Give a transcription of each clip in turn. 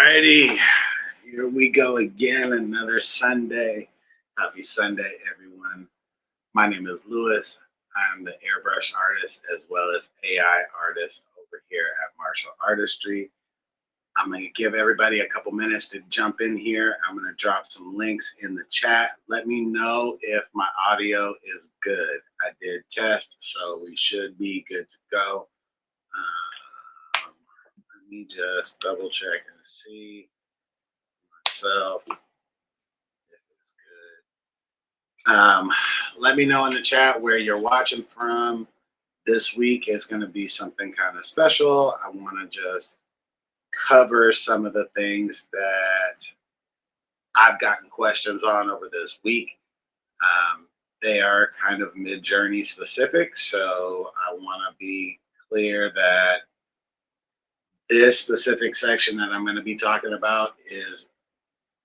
Alrighty, here we go again, another Sunday. Happy Sunday, everyone. My name is Lewis. I'm the airbrush artist as well as AI artist over here at Marshall Artistry. I'm going to give everybody a couple minutes to jump in here. I'm going to drop some links in the chat. Let me know if my audio is good. I did test, so we should be good to go. Let me just double check and see myself if it's good. Let me know in the chat where you're watching from. This week is going to be something kind of special. I want to just cover some of the things that I've gotten questions on over this week. They are kind of Midjourney specific, so I want to be clear that this specific section that I'm going to be talking about is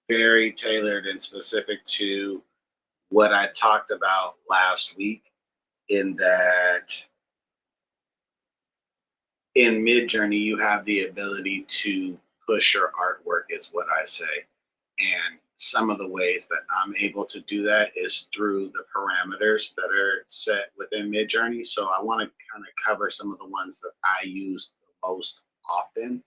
very tailored and specific to what I talked about last week, in that in Midjourney, you have the ability to push your artwork, is what I say. And some of the ways that I'm able to do that is through the parameters that are set within Midjourney. So I want to kind of cover some of the ones that I use the most often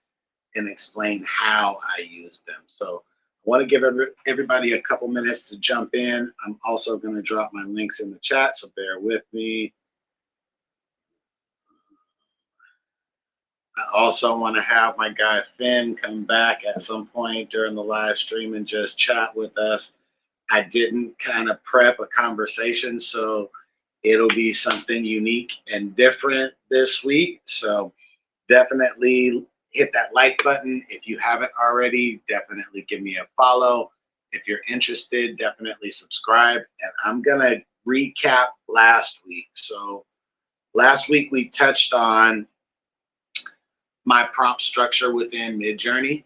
and explain how I use them. So I want to give everybody a couple minutes to jump in. I'm also going to drop my links in the chat, so bear with me. I also want to have my guy Finn come back at some point during the live stream and just chat with us. I didn't kind of prep a conversation, so it'll be something unique and different this week. So definitely hit that like button. If you haven't already, definitely give me a follow. If you're interested, definitely subscribe. And I'm going to recap last week. So last week we touched on my prompt structure within Midjourney.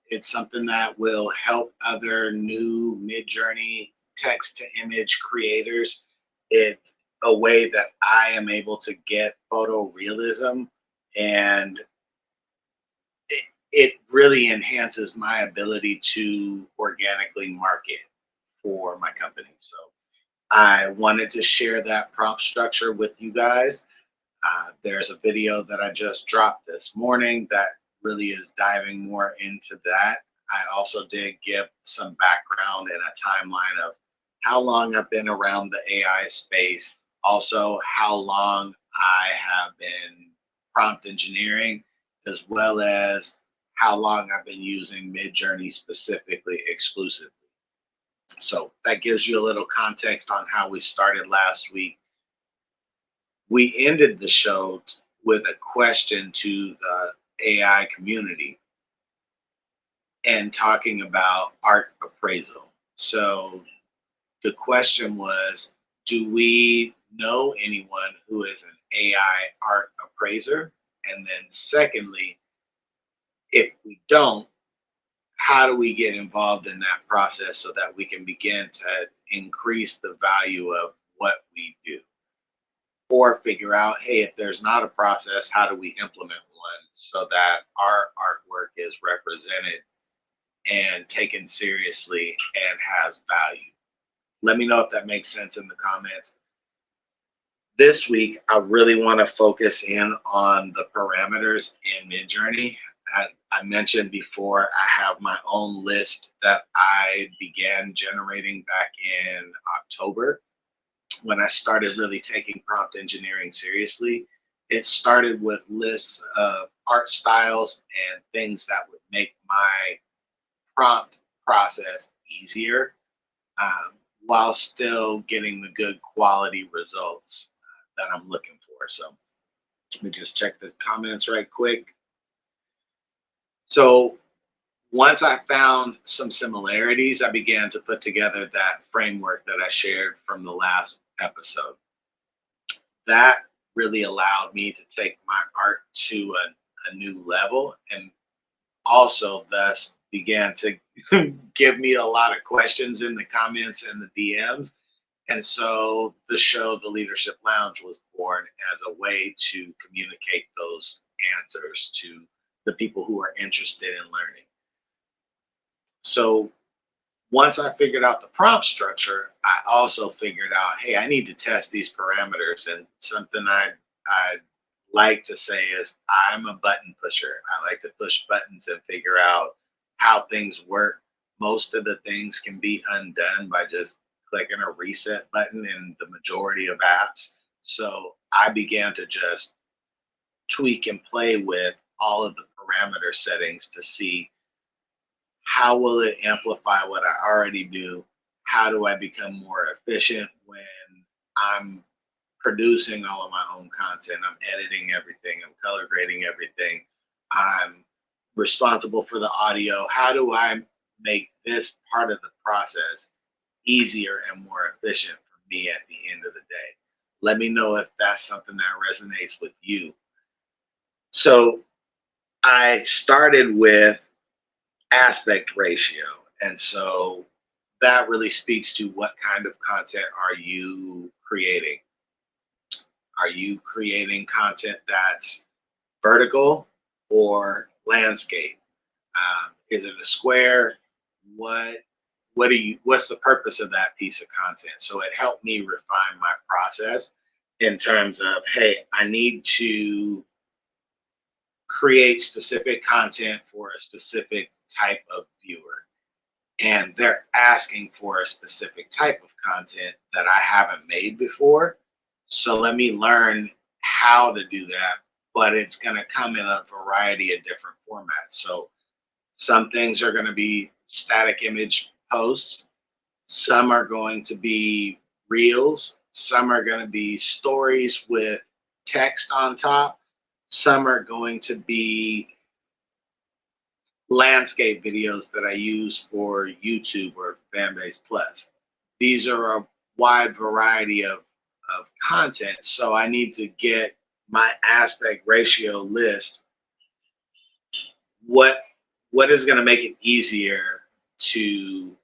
It's something that will help other new Midjourney text to image creators. It's a way that I am able to get photorealism, and it really enhances my ability to organically market for my company. So I wanted to share that prompt structure with you guys. There's a video that I just dropped this morning that really is diving more into that. I also did give some background and a timeline of how long I've been around the AI space, also how long I have been prompt engineering, as well as how long I've been using Midjourney specifically exclusively. So that gives you a little context on how we started last week. We ended the show with a question to the AI community and talking about art appraisal. So the question was, do we know anyone who is an AI art appraiser? And then secondly, if we don't, how do we get involved in that process so that we can begin to increase the value of what we do? Or figure out, hey, if there's not a process, how do we implement one so that our artwork is represented and taken seriously and has value? Let me know if that makes sense in the comments. This week, I really want to focus in on the parameters in Midjourney. I mentioned before, I have my own list that I began generating back in October. When I started really taking prompt engineering seriously, it started with lists of art styles and things that would make my prompt process easier, while still getting the good quality results that I'm looking for. So let me just check the comments right quick. So once I found some similarities, I began to put together that framework that I shared from the last episode. That really allowed me to take my art to a new level, and also thus began to give me a lot of questions in the comments and the DMs. And so the show, The Leadership Lounge, was born as a way to communicate those answers to the people who are interested in learning. So once I figured out the prompt structure, I also figured out, hey, I need to test these parameters. And something I like to say is I'm a button pusher. I like to push buttons and figure out how things work. Most of the things can be undone by just clicking a reset button in the majority of apps. So I began to just tweak and play with all of the parameter settings to see how will it amplify what I already do? How do I become more efficient when I'm producing all of my own content? I'm editing everything, I'm color grading everything, I'm responsible for the audio. How do I make this part of the process easier and more efficient for me at the end of the day? Let me know if that's something that resonates with you. So I started with aspect ratio. And so that really speaks to what kind of content are you creating? Are you creating content that's vertical or landscape? Is it a square? What what's the purpose of that piece of content? So it helped me refine my process in terms of, hey, I need to create specific content for a specific type of viewer, and they're asking for a specific type of content that I haven't made before. So let me learn how to do that, but it's going to come in a variety of different formats. So some things are going to be static image posts, some are going to be reels, some are going to be stories with text on top, some are going to be landscape videos that I use for YouTube or Fanbase Plus. These are a wide variety of content. So I need to get my aspect ratio list. What what is going to make it easier to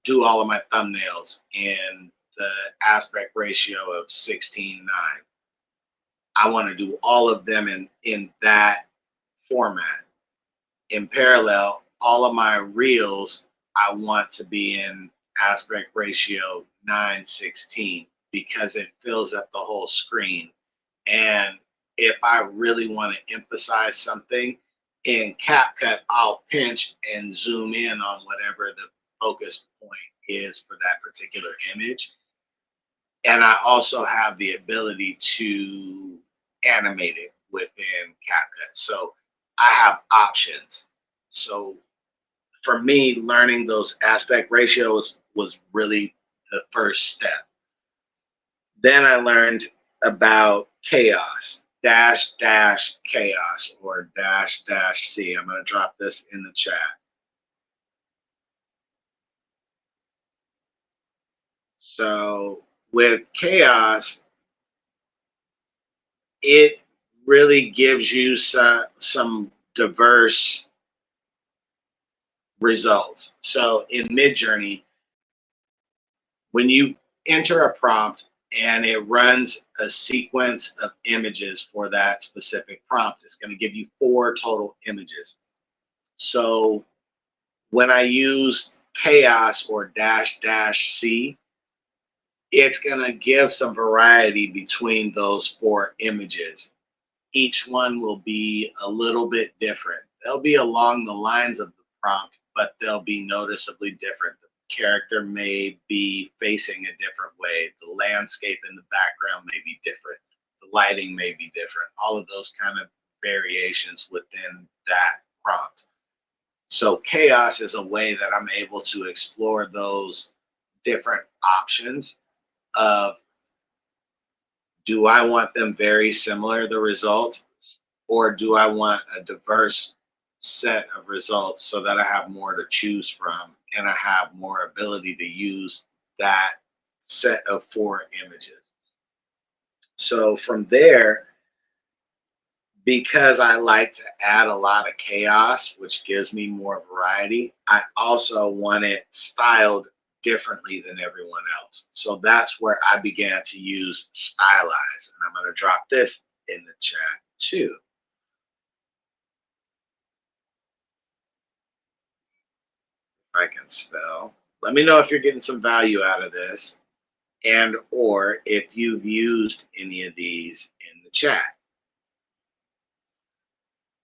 do all of my thumbnails in the aspect ratio of 16:9? I want to do all of them in that format. In parallel, all of my reels, I want to be in aspect ratio 9:16 because it fills up the whole screen. And if I really want to emphasize something in CapCut, I'll pinch and zoom in on whatever the focus point is for that particular image. And I also have the ability to animate it within CapCut. So I have options. So for me, learning those aspect ratios was really the first step. Then I learned about chaos, dash dash chaos, or dash dash C. I'm going to drop this in the chat. So with chaos, it really gives you some diverse results. So in Midjourney, when you enter a prompt and it runs a sequence of images for that specific prompt, it's going to give you 4 total images. So when I use chaos or dash dash C, it's going to give some variety between those 4 images. Each one will be a little bit different. They'll be along the lines of the prompt, but they'll be noticeably different. The character may be facing a different way. The landscape in the background may be different. The lighting may be different. All of those kind of variations within that prompt. So chaos is a way that I'm able to explore those different options of, do I want them very similar, the results, or do I want a diverse set of results so that I have more to choose from and I have more ability to use that set of 4 images? So from there, because I like to add a lot of chaos, which gives me more variety, I also want it styled differently than everyone else. So that's where I began to use stylize. And I'm going to drop this in the chat too. I can spell. Let me know if you're getting some value out of this and or if you've used any of these in the chat.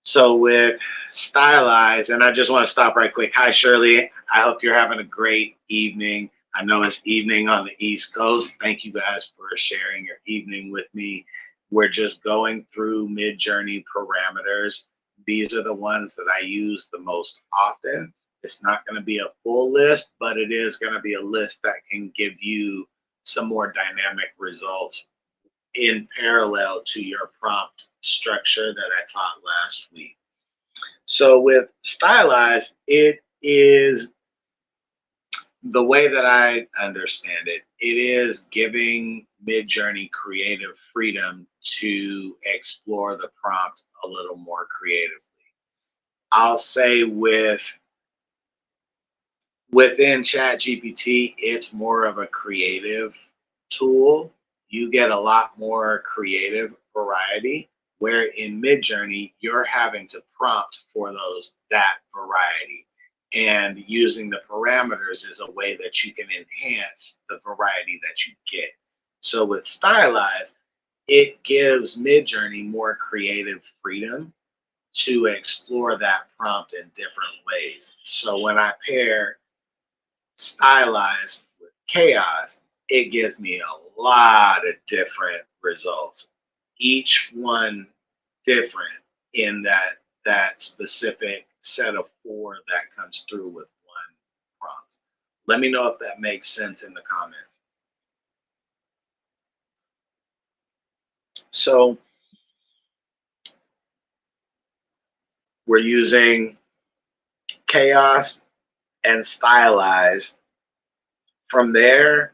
So with stylize, and I just want to stop right quick. Hi, Shirley. I hope you're having a great evening. I know it's evening on the East Coast. Thank you guys for sharing your evening with me. We're just going through Midjourney parameters. These are the ones that I use the most often. It's not going to be a full list, but it is going to be a list that can give you some more dynamic results in parallel to your prompt structure that I taught last week. So with stylize, it is the way that I understand it, it is giving Midjourney creative freedom to explore the prompt a little more creatively. I'll say within ChatGPT, it's more of a creative tool. You get a lot more creative variety, where in Midjourney, you're having to prompt for that variety. And using the parameters is a way that you can enhance the variety that you get. So with Stylize, it gives Midjourney more creative freedom to explore that prompt in different ways. So when I pair stylized with chaos, it gives me a lot of different results. Each one different in that specific set of four that comes through with one prompt. Let me know if that makes sense in the comments. So we're using chaos and stylize. From there,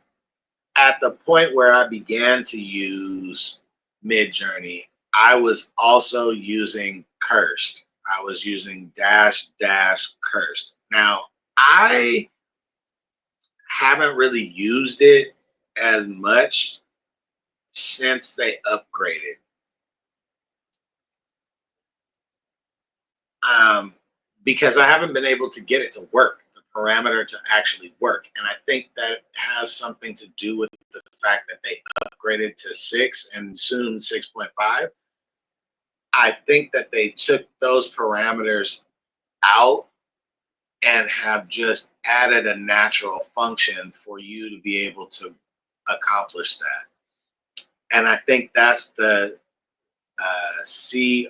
at the point where I began to use Midjourney, I was also using cursed. I was using dash dash cursed. Now, I haven't really used it as much since they upgraded. Um, because I haven't been able to get it to work, the parameter to actually work. And I think that has something to do with the fact that they upgraded to 6 and soon 6.5. I think that they took those parameters out and have just added a natural function for you to be able to accomplish that. And I think that's the CRES,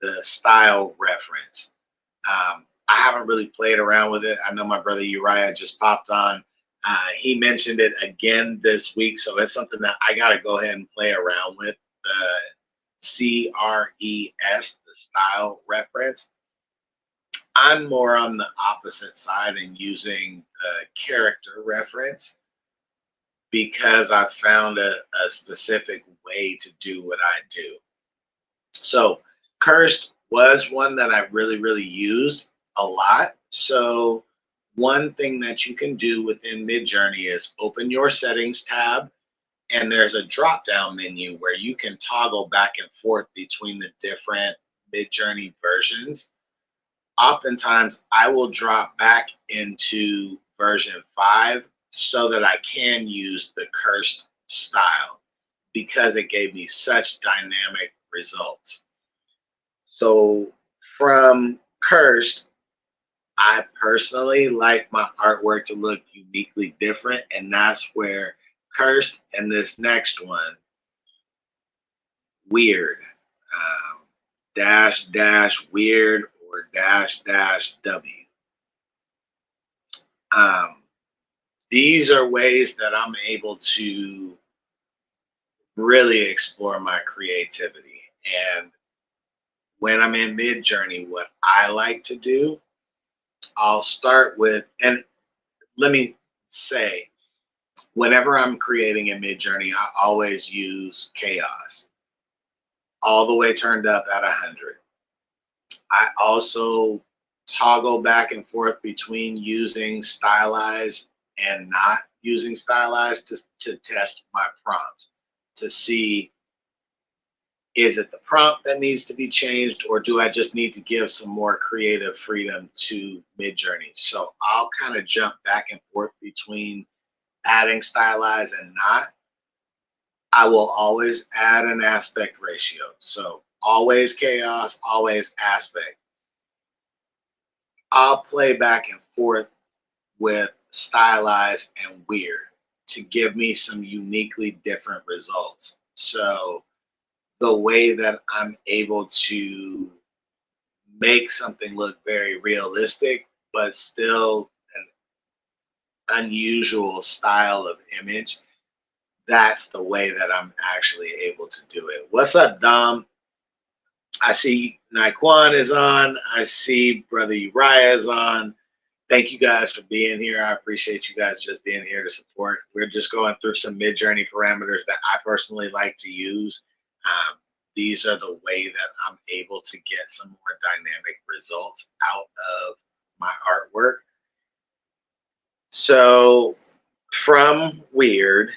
the style reference. I haven't really played around with it. I know my brother Uriah just popped on. He mentioned it again this week, so it's something that I got to go ahead and play around with. The CRES, the style reference. I'm more on the opposite side and using the character reference because I found a specific way to do what I do. So cursed was one that I really used a lot. So one thing that you can do within Midjourney is open your settings tab, and there's a drop down menu where you can toggle back and forth between the different Midjourney versions. Oftentimes I will drop back into version 5 so that I can use the cursed style because it gave me such dynamic results. So from cursed, I personally like my artwork to look uniquely different, and that's where cursed and this next one, weird, dash dash weird or dash dash W. These are ways that I'm able to really explore my creativity. And when I'm in Midjourney, what I like to do, I'll start with, and let me say, whenever I'm creating in Midjourney, I always use chaos, all the way turned up at 100. I also toggle back and forth between using stylize and not using stylize to test my prompt to see Is it the prompt that needs to be changed, or do I just need to give some more creative freedom to Midjourney? So I'll kind of jump back and forth between adding stylize and not. I will always add an aspect ratio. So always chaos, always aspect. I'll play back and forth with stylized and weird to give me some uniquely different results. So the way that I'm able to make something look very realistic, but still an unusual style of image, that's the way that I'm actually able to do it. What's up, Dom? I see Naquan is on. I see Brother Uriah is on. Thank you guys for being here. I appreciate you guys just being here to support. We're just going through some Midjourney parameters that I personally like to use. These are the way that I'm able to get some more dynamic results out of my artwork. So from weird,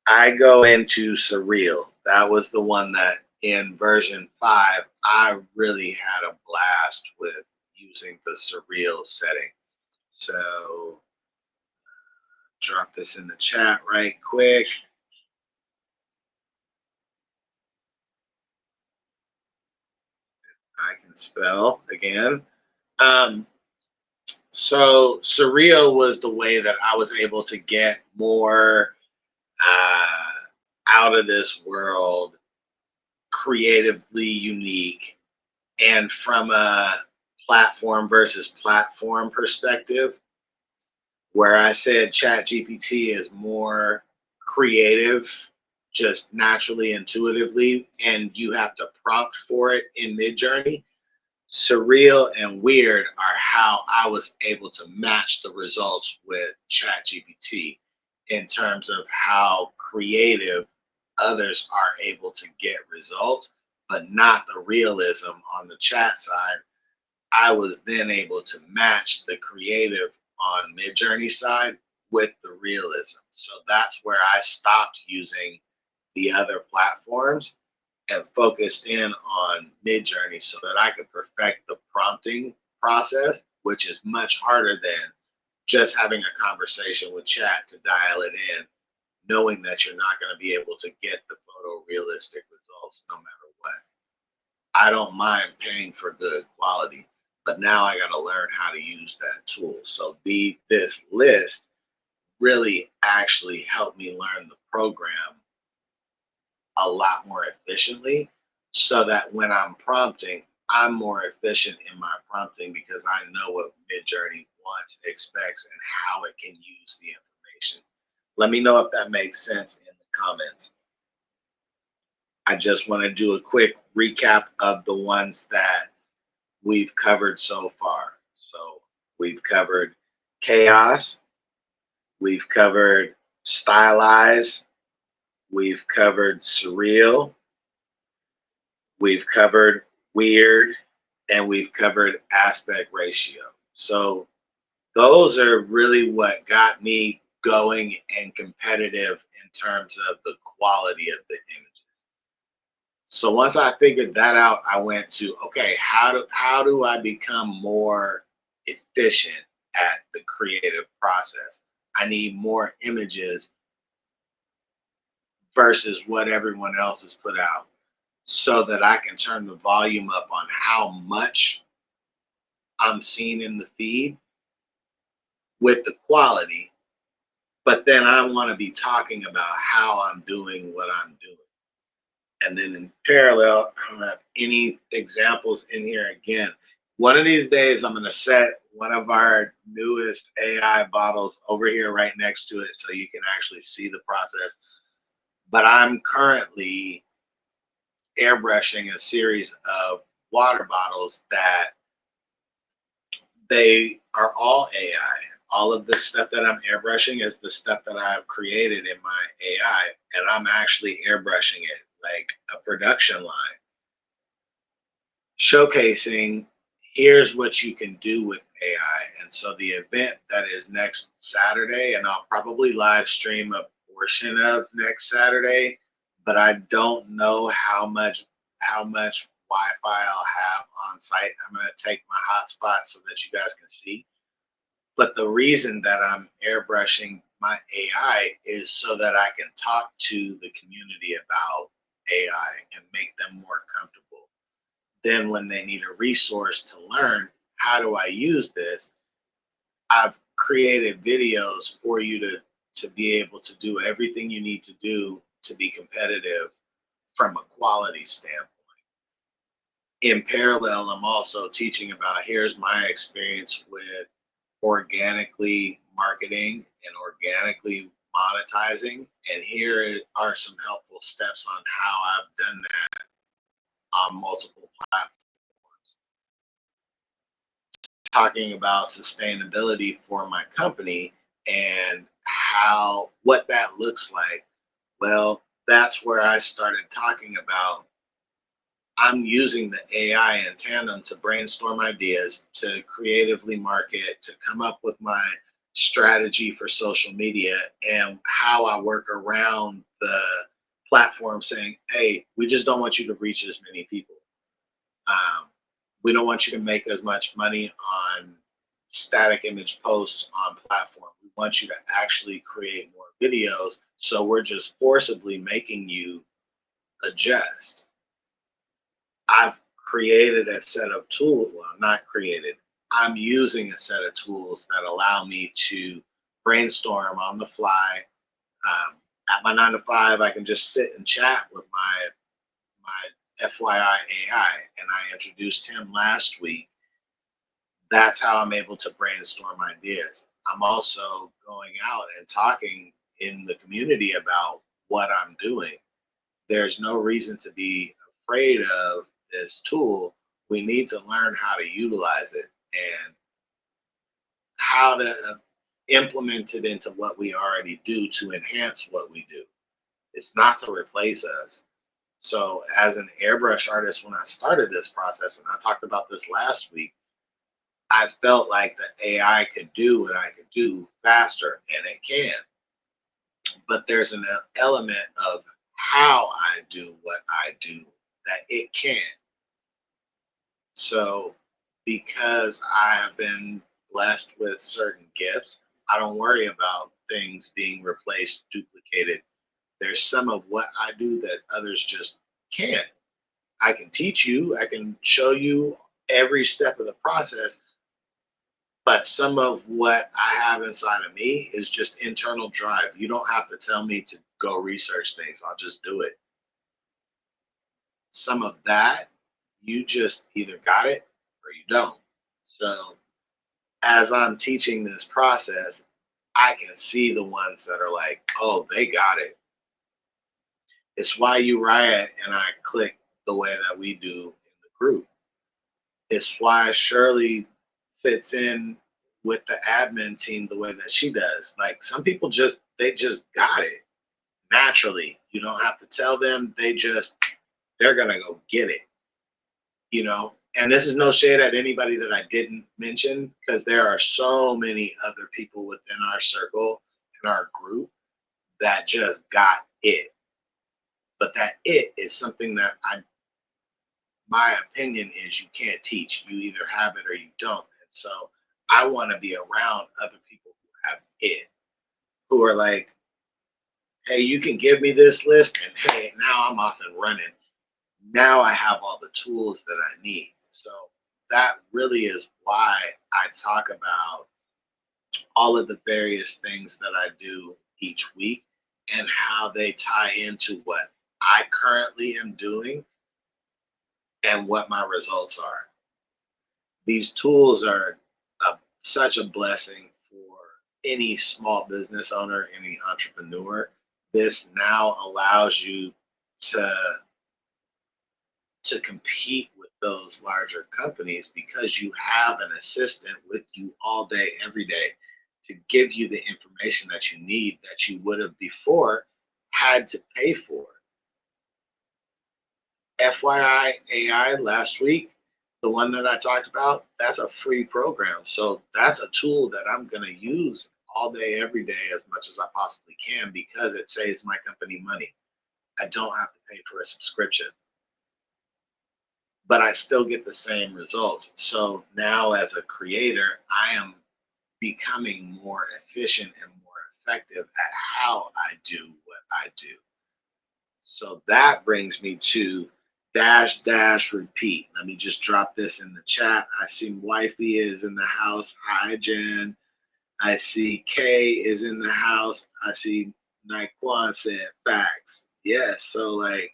I go into surreal. That was the one that in version 5, I really had a blast with using the surreal setting. So drop this in the chat right quick. I can spell again. So surreal was the way that I was able to get more out of this world, creatively unique, and from a platform versus platform perspective, where I said Chat GPT is more creative, just naturally, intuitively, and you have to prompt for it in Midjourney. Surreal and weird are how I was able to match the results with Chat GPT in terms of how creative others are able to get results, but not the realism on the chat side. I was then able to match the creative on Midjourney side with the realism. So that's where I stopped using the other platforms and focused in on Midjourney so that I could perfect the prompting process, which is much harder than just having a conversation with chat to dial it in, knowing that you're not going to be able to get the photorealistic results no matter what. I don't mind paying for good quality, but now I got to learn how to use that tool. So this list really actually helped me learn the program a lot more efficiently so that when I'm prompting, I'm more efficient in my prompting because I know what Midjourney wants, expects, and how it can use the information. Let me know if that makes sense in the comments. I just want to do a quick recap of the ones that we've covered so far. So we've covered chaos, we've covered stylize, we've covered surreal, we've covered weird, and we've covered aspect ratio. So those are really what got me going and competitive in terms of the quality of the images. So once I figured that out, I went to, okay, how do I become more efficient at the creative process? I need more images versus what everyone else has put out so that I can turn the volume up on how much I'm seeing in the feed with the quality. But then I want to be talking about how I'm doing what I'm doing. And then in parallel, I don't have any examples in here again. One of these days, I'm going to set one of our newest AI bottles over here right next to it so you can actually see the process. But I'm currently airbrushing a series of water bottles that they are all AI. All of the stuff that I'm airbrushing is the stuff that I've created in my AI, and I'm actually airbrushing it like a production line, showcasing here's what you can do with AI. And so the event that is next Saturday, and I'll probably live stream a portion of next Saturday, but I don't know how much how much Wi-Fi I'll have on site. I'm going to take my hotspot so that you guys can see. But the reason that I'm airbrushing my AI is so that I can talk to the community about AI and make them more comfortable. Then when they need a resource to learn, how do I use this? I've created videos for you to be able to do everything you need to do to be competitive from a quality standpoint. In parallel, I'm also teaching about here's my experience with organically marketing and organically monetizing. And here are some helpful steps on how I've done that on multiple platforms. Talking about sustainability for my company and how what that looks like. Well, that's where I started talking about I'm using the AI in tandem to brainstorm ideas, to creatively market, to come up with my strategy for social media and how I work around the platform saying, hey, we just don't want you to reach as many people. Um, we don't want you to make as much money on static image posts on platform. We want you to actually create more videos. So we're just forcibly making you adjust. I've created a set of tools, well, not created, I'm using a set of tools that allow me to brainstorm on the fly. At my 9 to 5, I can just sit and chat with my FYI AI, and I introduced him last week. That's how I'm able to brainstorm ideas. I'm also going out and talking in the community about what I'm doing. There's no reason to be afraid of this tool. We need to learn how to utilize it and how to implement it into what we already do to enhance what we do. It's not to replace us. So, as an airbrush artist, when I started this process, and I talked about this last week, I felt like the AI could do what I could do faster, and it can. But there's an element of how I do what I do that it can't. So, because I have been blessed with certain gifts, I don't worry about things being replaced, duplicated. There's some of what I do that others just can't. I can teach you, I can show you every step of the process, but some of what I have inside of me is just internal drive. You don't have to tell me to go research things, I'll just do it. Some of that, you just either got it or you don't. So, as I'm teaching this process, I can see the ones that are like, oh, they got it. It's why you riot and I click the way that we do in the group. It's why Shirley fits in with the admin team the way that she does. Like some people they just got it naturally. You don't have to tell them, they're gonna go get it, you know. And this is no shade at anybody that I didn't mention because there are so many other people within our circle and our group that just got it. But that it is something that my opinion is you can't teach. You either have it or you don't. And so I want to be around other people who have it, who are like, hey, you can give me this list, and hey, now I'm off and running. Now I have all the tools that I need. So that really is why I talk about all of the various things that I do each week and how they tie into what I currently am doing and what my results are. These tools are such a blessing for any small business owner, any entrepreneur. This now allows you to compete with those larger companies because you have an assistant with you all day, every day to give you the information that you need that you would have before had to pay for. FYI, AI last week, the one that I talked about, that's a free program. So that's a tool that I'm going to use all day, every day, as much as I possibly can because it saves my company money. I don't have to pay for a subscription. but I still get the same results. So now as a creator, I am becoming more efficient and more effective at how I do what I do. So that brings me to dash dash repeat. Let me just drop this in the chat. I see wifey is in the house. Hi Jen. I see Kay is in the house. I see Naquan said facts. Yes, so like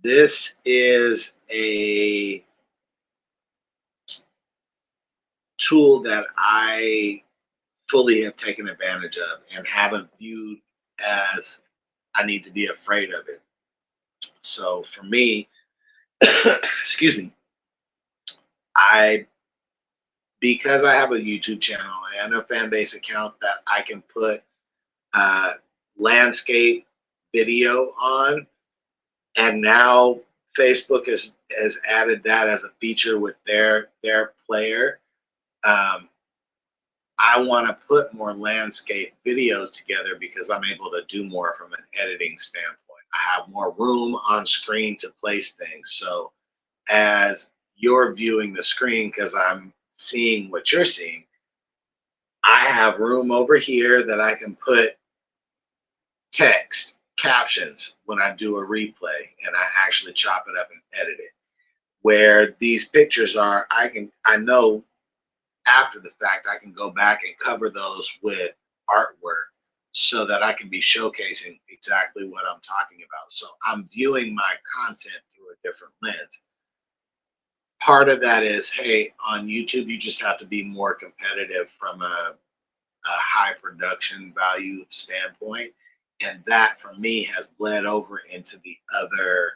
this is a tool that I fully have taken advantage of and haven't viewed as I need to be afraid of it. So for me, excuse me, I because I have a YouTube channel and a fan base account that I can put uh, landscape video on, and now Facebook has added that as a feature with their player. Um, I want to put more landscape video together because I'm able to do more from an editing standpoint. I have more room on screen to place things. So as you're viewing the screen, because I'm seeing what you're seeing, I have room over here that I can put text, captions when I do a replay and I actually chop it up and edit it. Where these pictures are, I know after the fact I can go back and cover those with artwork so that I can be showcasing exactly what I'm talking about. So I'm viewing my content through a different lens. Part of that is, hey, on YouTube, you just have to be more competitive from a high production value standpoint. And that for me has bled over into the other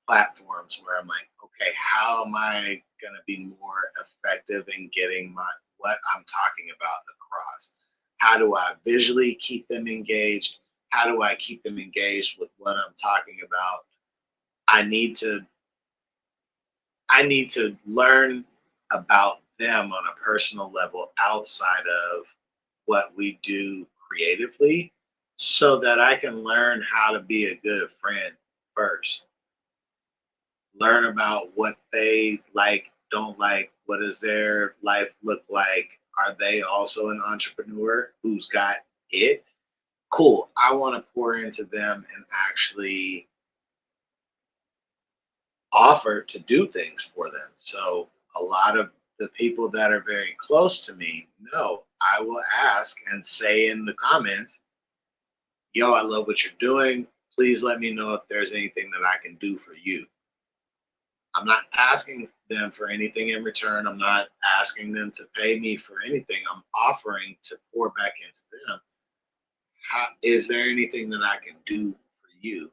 platforms where I'm like, okay, how am I going to be more effective in getting my what I'm talking about across? How do I visually keep them engaged? How do I keep them engaged with what I'm talking about? I need to I need to learn about them on a personal level outside of what we do creatively so that I can learn how to be a good friend first. Learn about what they like, don't like, what does their life look like? Are they also an entrepreneur who's got it? Cool. I want to pour into them and actually offer to do things for them. So a lot of the people that are very close to me know I will ask and say in the comments, yo, I love what you're doing. Please let me know if there's anything that I can do for you. I'm not asking them for anything in return. I'm not asking them to pay me for anything. I'm offering to pour back into them. Is there anything that I can do for you?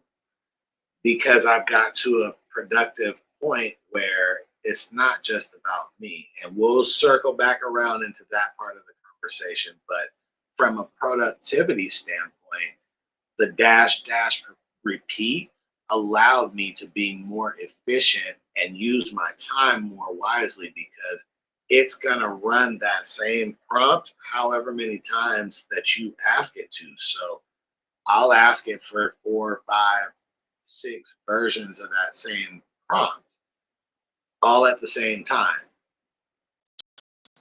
Because I've got to a productive point where it's not just about me. And we'll circle back around into that part of the conversation. But from a productivity standpoint, the dash dash repeat allowed me to be more efficient and use my time more wisely because it's going to run that same prompt however many times that you ask it to. So I'll ask it for 4, 5, 6 versions of that same prompt all at the same time.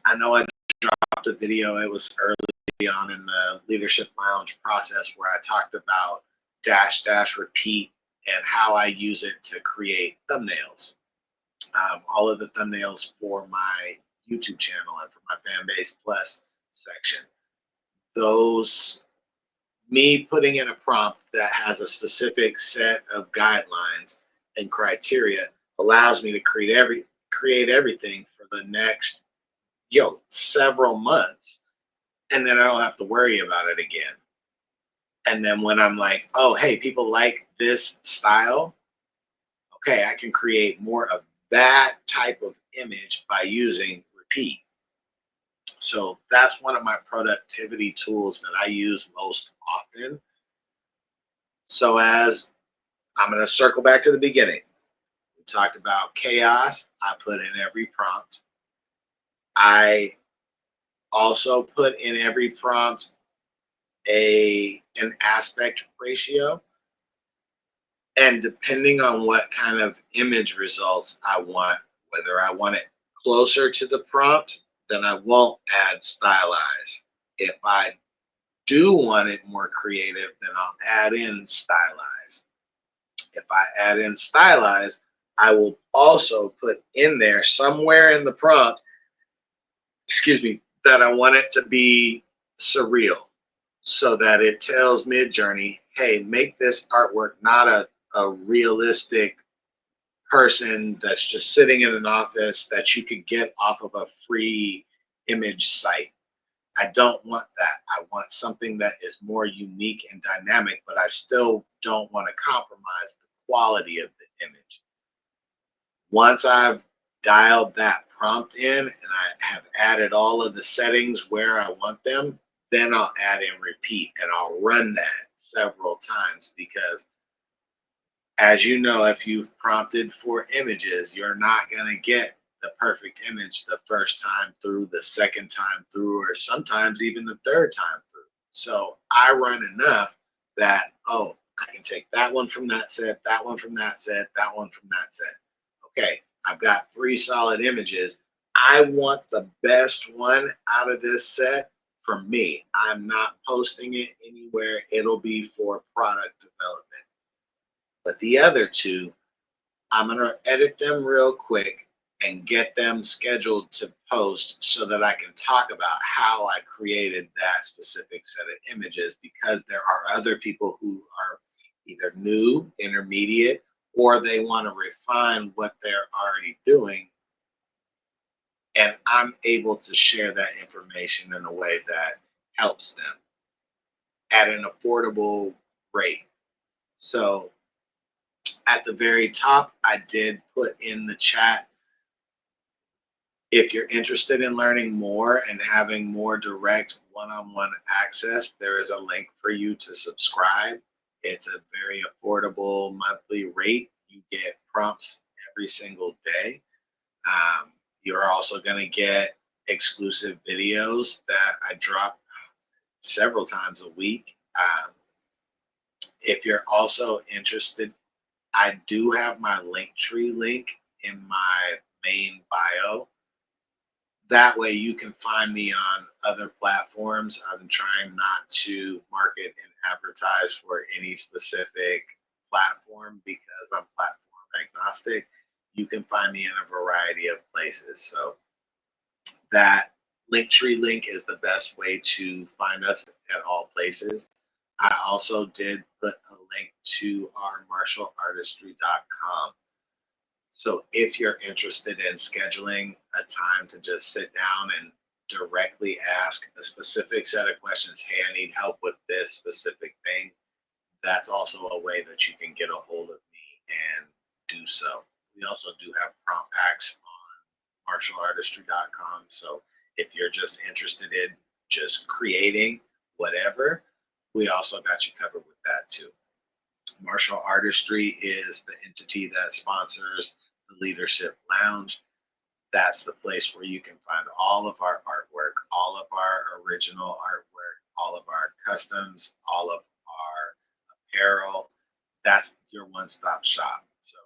I know I dropped a video, it was early on in the Leadership Lounge process where I talked about dash dash repeat and how I use it to create thumbnails. All of the thumbnails for my YouTube channel and for my fan base plus section. Those me putting in a prompt that has a specific set of guidelines and criteria allows me to create everything for the next several months, and then I don't have to worry about it again. And then when I'm like, oh hey, people like this style, okay, I can create more of that type of image by using repeat. So that's one of my productivity tools that I use most often. So as I'm going to circle back to the beginning. We talked about chaos. I put in every prompt. I also put in every prompt an aspect ratio. And depending on what kind of image results I want, whether I want it closer to the prompt, then I won't add stylize. If I do want it more creative, then I'll add in stylize. If I add in stylize, I will also put in there somewhere in the prompt, excuse me, that I want it to be surreal so that it tells Midjourney, hey, make this artwork not a realistic person that's just sitting in an office that you could get off of a free image site. I don't want that. I want something that is more unique and dynamic, but I still don't want to compromise the quality of the image. Once I've dialed that prompt in and I have added all of the settings where I want them, then I'll add in repeat and I'll run that several times because, as you know, if you've prompted for images, you're not going to get the perfect image the first time through, the second time through, or sometimes even the third time through. So I run enough that, oh, I can take that one from that set, that one from that set, that one from that set. Okay, I've got 3 solid images. I want the best one out of this set for me. I'm not posting it anywhere. It'll be for product development. But the other two, I'm going to edit them real quick and get them scheduled to post so that I can talk about how I created that specific set of images because there are other people who are either new, intermediate, or they want to refine what they're already doing. And I'm able to share that information in a way that helps them at an affordable rate. So at the very top, I did put in the chat. If you're interested in learning more and having more direct one-on-one access, there is a link for you to subscribe. It's a very affordable monthly rate. You get prompts every single day. You're also going to get exclusive videos that I drop several times a week. If you're also interested, I do have my Linktree link in my main bio. That way you can find me on other platforms. I'm trying not to market and advertise for any specific platform because I'm platform agnostic. You can find me in a variety of places. So that Linktree link is the best way to find us at all places. I also did put a link to our martialartistry.com. So if you're interested in scheduling a time to just sit down and directly ask a specific set of questions, hey, I need help with this specific thing, that's also a way that you can get a hold of me and do so. We also do have prompt packs on martialartistry.com. So if you're just interested in just creating whatever, we also got you covered with that too. Martial Artistry is the entity that sponsors the Leadership Lounge. That's the place where you can find all of our artwork, all of our original artwork, all of our customs, all of our apparel. That's your one stop shop. So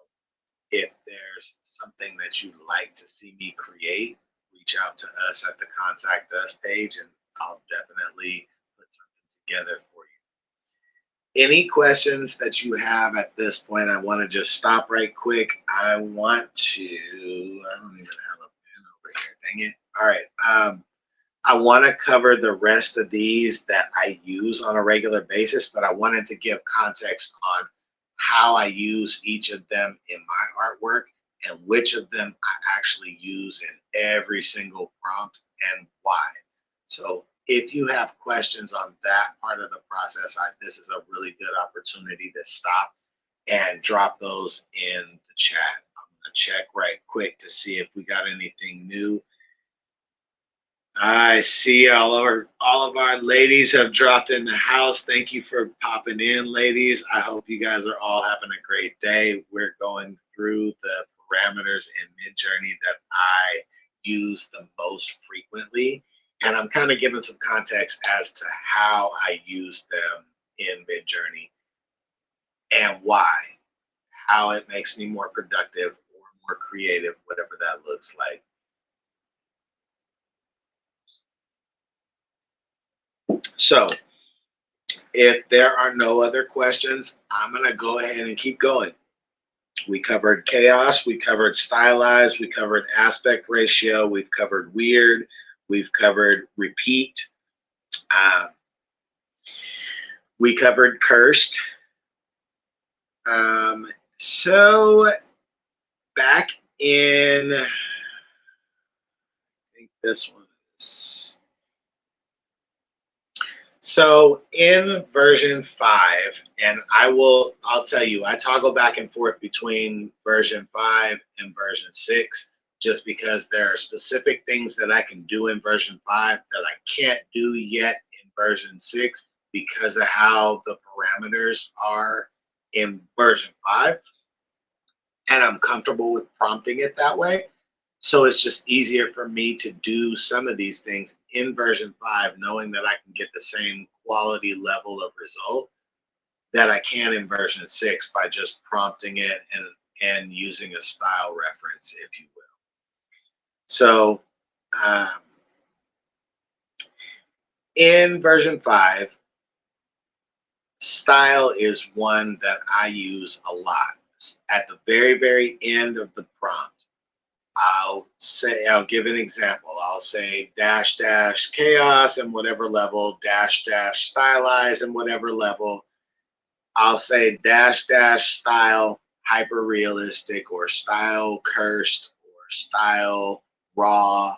if there's something that you'd like to see me create, reach out to us at the contact us page and I'll definitely put something together for you. Any questions that you have at this point? I want to just stop right quick. I don't even have a pen over here. Dang it. All right. I want to cover the rest of these that I use on a regular basis, but I wanted to give context on how I use each of them in my artwork and which of them I actually use in every single prompt and why. So if you have questions on that part of the process, this is a really good opportunity to stop and drop those in the chat. I'm going to check right quick to see if we got anything new. I see all of our ladies have dropped in the house. Thank you for popping in, ladies. I hope you guys are all having a great day. We're going through the parameters in Midjourney that I use the most frequently. And I'm kind of giving some context as to how I use them in Midjourney and why. how it makes me more productive or more creative, whatever that looks like. So if there are no other questions, I'm going to go ahead and keep going. We covered chaos, we covered stylized, we covered aspect ratio, we've covered weird, we've covered repeat, uh, we covered cursed. So back in, I think this one is, so in version 5, and I'll tell you, I toggle back and forth between version 5 and version 6 just because there are specific things that I can do in version 5 that I can't do yet in version 6 because of how the parameters are in version 5. And I'm comfortable with prompting it that way. So it's just easier for me to do some of these things in version 5, knowing that I can get the same quality level of result that I can in version 6 by just prompting it and using a style reference, if you will. So um, in version 5, style is one that I use a lot. At the very, very end of the prompt, I'll give an example. I'll say dash dash chaos and whatever level, dash dash stylize and whatever level. I'll say dash dash style hyper realistic or style cursed or style raw.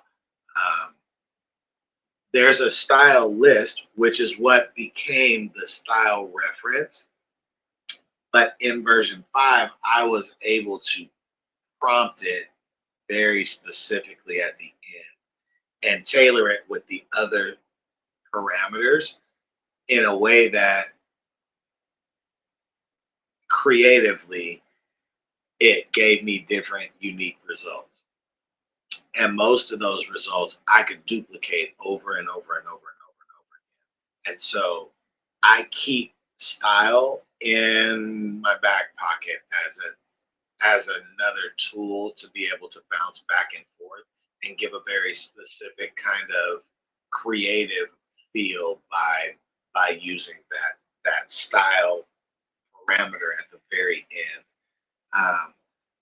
There's a style list, which is what became the style reference. But in version 5, I was able to prompt it very specifically at the end and tailor it with the other parameters in a way that creatively it gave me different unique results. And most of those results I could duplicate over and over and over and over and over again. And so I keep style in my back pocket as another tool to be able to bounce back and forth and give a very specific kind of creative feel by using that style parameter at the very end.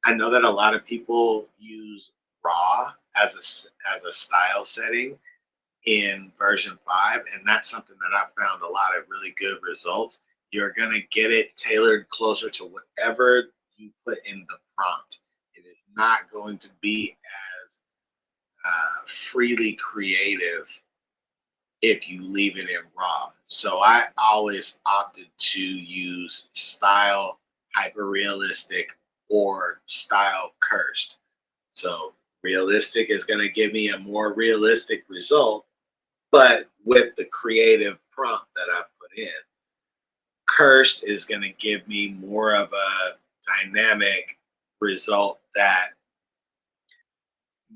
I know that a lot of people use raw as a style setting in version 5, and that's something that I've found a lot of really good results. You're going to get it tailored closer to whatever you put in the prompt. It is not going to be as freely creative if you leave it in raw. So I always opted to use style hyper realistic or style cursed. So realistic is going to give me a more realistic result, but with the creative prompt that I put in. Cursed is going to give me more of a dynamic result that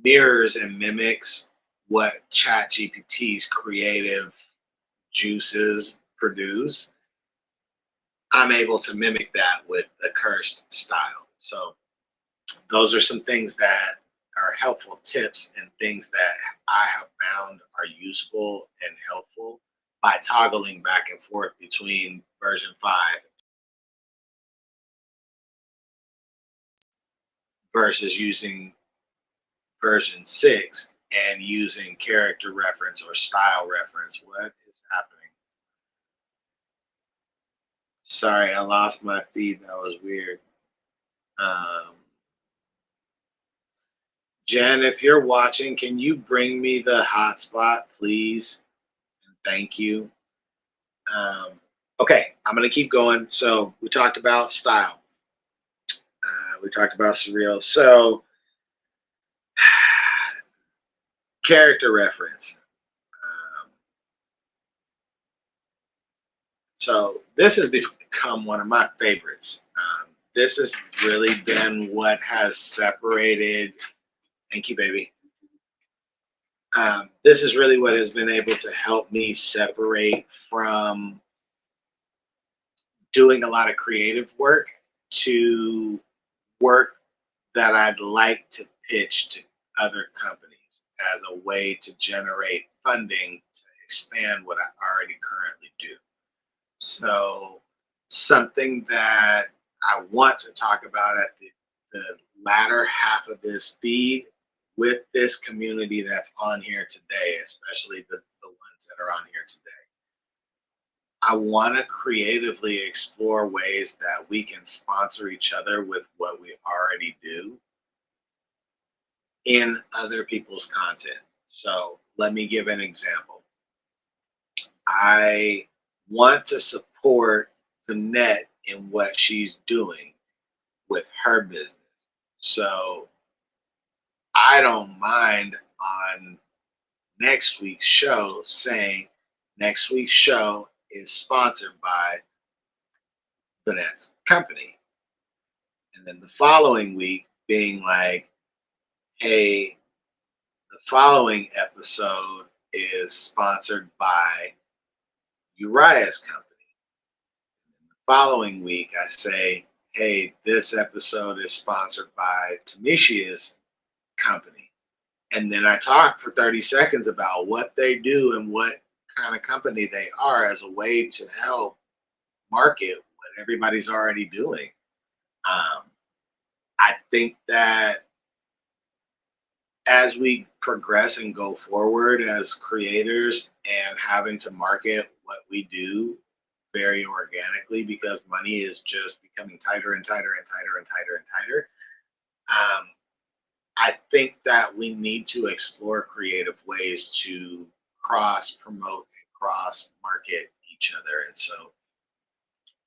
mirrors and mimics what ChatGPT's creative juices produce. I'm able to mimic that with the cursed style. So those are some things that are helpful tips and things that I have found are useful and helpful by toggling back and forth between version 5 versus using version 6 and using character reference or style reference. What is happening? Sorry, I lost my feed. That was weird. Um, Jen, if you're watching, can you bring me the hotspot, please? And thank you. Okay, I'm going to keep going. So we talked about style. We talked about surreal. So character reference. Um, so this has become one of my favorites. This has really been what has separated. Thank you, baby. This is really what has been able to help me separate from doing a lot of creative work to work that I'd like to pitch to other companies as a way to generate funding to expand what I already currently do. So, something that I want to talk about at the latter half of this feed with this community that's on here today, especially the ones that are on here today. I want to creatively explore ways that we can sponsor each other with what we already do in other people's content. So let me give an example. I want to support the net in what she's doing with her business. So I don't mind on next week's show saying next week's show is sponsored by the Net's company. And then the following week being like, hey, the following episode is sponsored by Uriah's company. The following week, I say, hey, this episode is sponsored by Tamishia's company. And then I talk for 30 seconds about what they do and what kind of company they are as a way to help market what everybody's already doing. I think that as we progress and go forward as creators and having to market what we do very organically because money is just becoming tighter and tighter and tighter and tighter and tighter. I think that we need to explore creative ways to cross promote and cross market each other. And so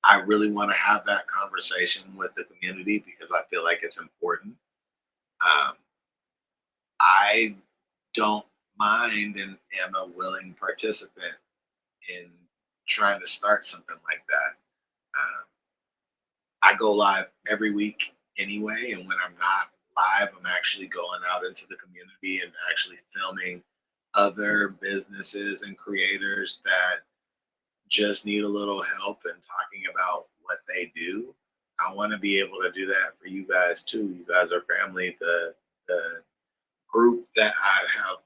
I really want to have that conversation with the community because I feel like it's important. Um, I don't mind and am a willing participant in trying to start something like that. Um, I go live every week anyway, and when I'm not live, I'm actually going out into the community and actually filming other businesses and creators that just need a little help and talking about what they do. I want to be able to do that for you guys too. You guys are family. The group that I have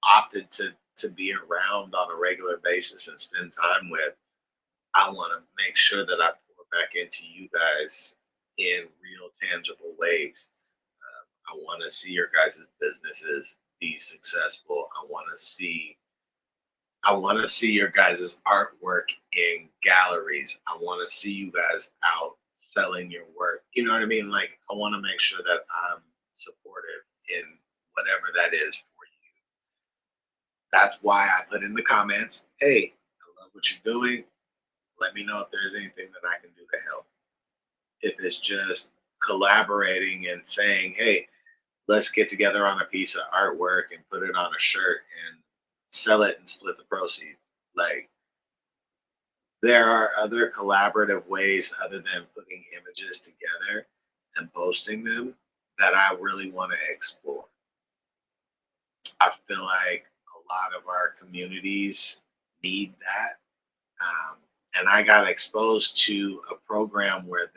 opted to be around on a regular basis and spend time with, I want to make sure that I pour back into you guys in real tangible ways. I want to see your guys' businesses be successful. I want to see your guys' artwork in galleries. I want to see you guys out selling your work. You know what I mean? Like I want to make sure that I'm supportive in whatever that is for you. That's why I put in the comments, hey, I love what you're doing. Let me know if there's anything that I can do to help. If it's just collaborating and saying, hey, let's get together on a piece of artwork and put it on a shirt and sell it and split the proceeds. Like there are other collaborative ways other than putting images together and posting them that I really want to explore. I feel like a lot of our communities need that. And I got exposed to a program where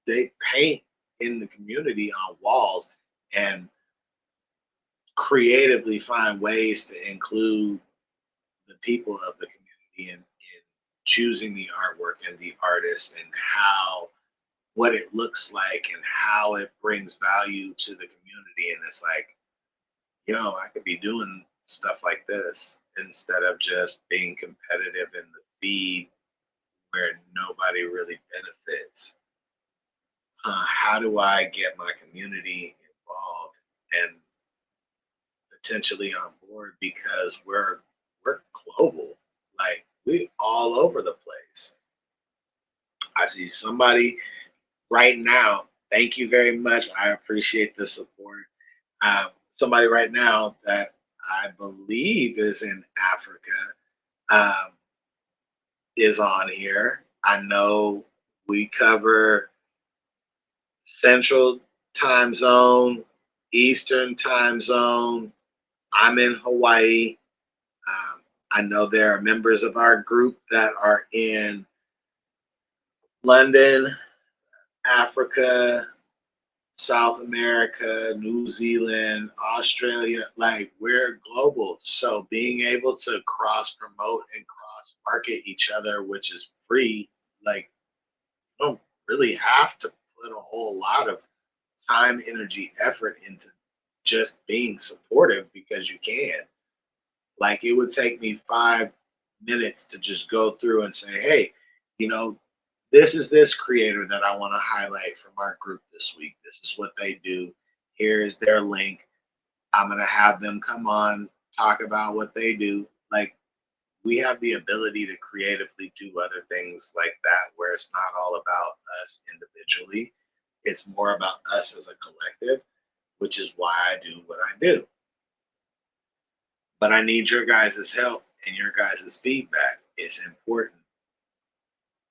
they paint in the community on walls and creatively find ways to include the people of the community in choosing the artwork and the artist and how what it looks like and how it brings value to the community. And it's like, yo, I could be doing stuff like this instead of just being competitive in the feed where nobody really benefits. How do I get my community involved and potentially on board because we're global, like we all over the place. I see somebody right now. Thank you very much. I appreciate the support. Somebody right now that I believe is in Africa um, is on here. I know we cover Central time zone, Eastern time zone. I'm in Hawaii. I know there are members of our group that are in London, Africa, South America, New Zealand, Australia, like we're global. So being able to cross promote and cross market each other, which is free, like you don't really have to put a whole lot of time, energy, effort into just being supportive because you can. Like it would take me 5 minutes to just go through and say, hey, you know, this is this creator that I want to highlight from our group this week. This is what they do. Here is their link. I'm going to have them come on, talk about what they do. Like we have the ability to creatively do other things like that where it's not all about us individually. It's more about us as a collective, which is why I do what I do. But I need your guys' help and your guys' feedback. It's important.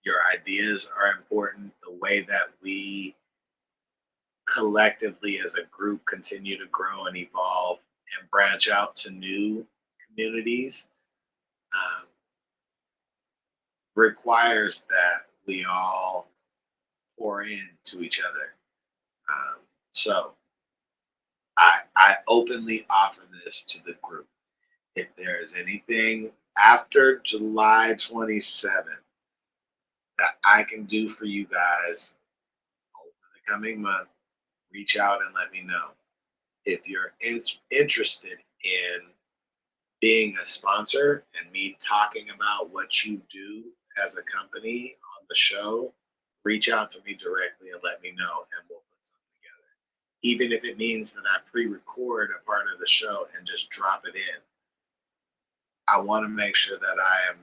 Your ideas are important. The way that we collectively as a group continue to grow and evolve and branch out to new communities um, requires that we all pour into each other. So I openly offer this to the group. If there is anything after July 27th that I can do for you guys over the coming month, reach out and let me know. If you're interested in being a sponsor and me talking about what you do as a company on the show, reach out to me directly and let me know, and we'll put something together. Even if it means that I pre record a part of the show and just drop it in, I want to make sure that I am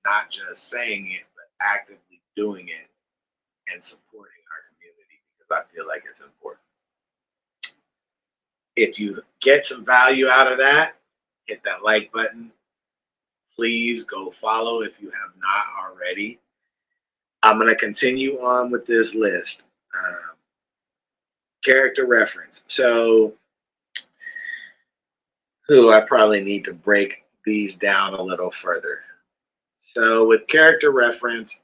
not just saying it, but actively doing it and supporting our community because I feel like it's important. If you get some value out of that, hit that like button. Please go follow if you have not already. I'm going to continue on with this list. Character reference. So, I probably need to break these down a little further. So, with character reference,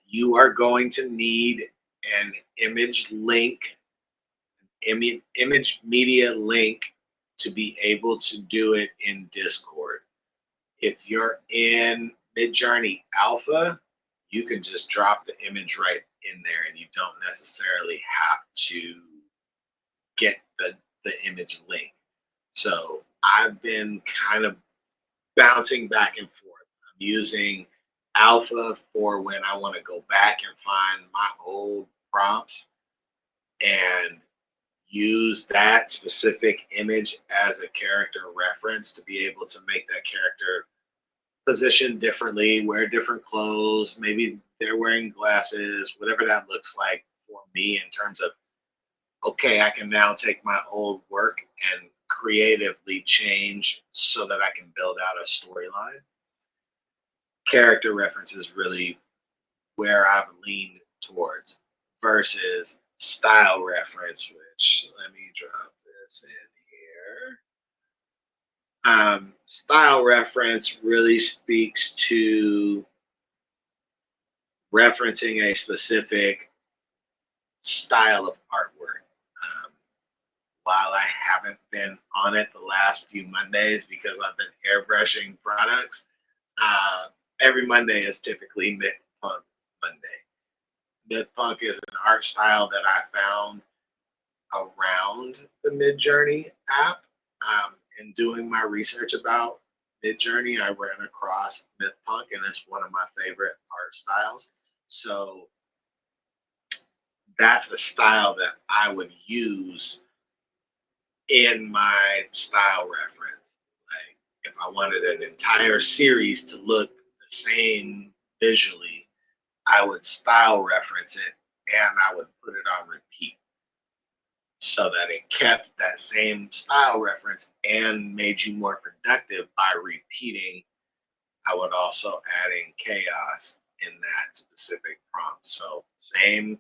you are going to need an image link, image media link to be able to do it in Discord. If you're in Midjourney Alpha, you can just drop the image right in there and you don't necessarily have to get the image link. So I've been kind of bouncing back and forth. I'm using Alpha for when I want to go back and find my old prompts and use that specific image as a character reference to be able to make that character position differently, wear different clothes, maybe they're wearing glasses, whatever that looks like for me in terms of, okay, I can now take my old work and creatively change so that I can build out a storyline. Character reference is really where I've leaned towards versus style reference, which let me drop this in here. Style reference really speaks to referencing a specific style of artwork. Um, while I haven't been on it the last few Mondays because I've been airbrushing products, uh, every Monday is typically Myth Punk Monday. Myth Punk is an art style that I found around the Midjourney app. In doing my research about Midjourney, I ran across Myth Punk, and it's one of my favorite art styles. So that's a style that I would use in my style reference. Like if I wanted an entire series to look the same visually, I would style reference it and I would put it on repeat so that it kept that same style reference and made you more productive by repeating. I would also add in chaos in that specific prompt. So same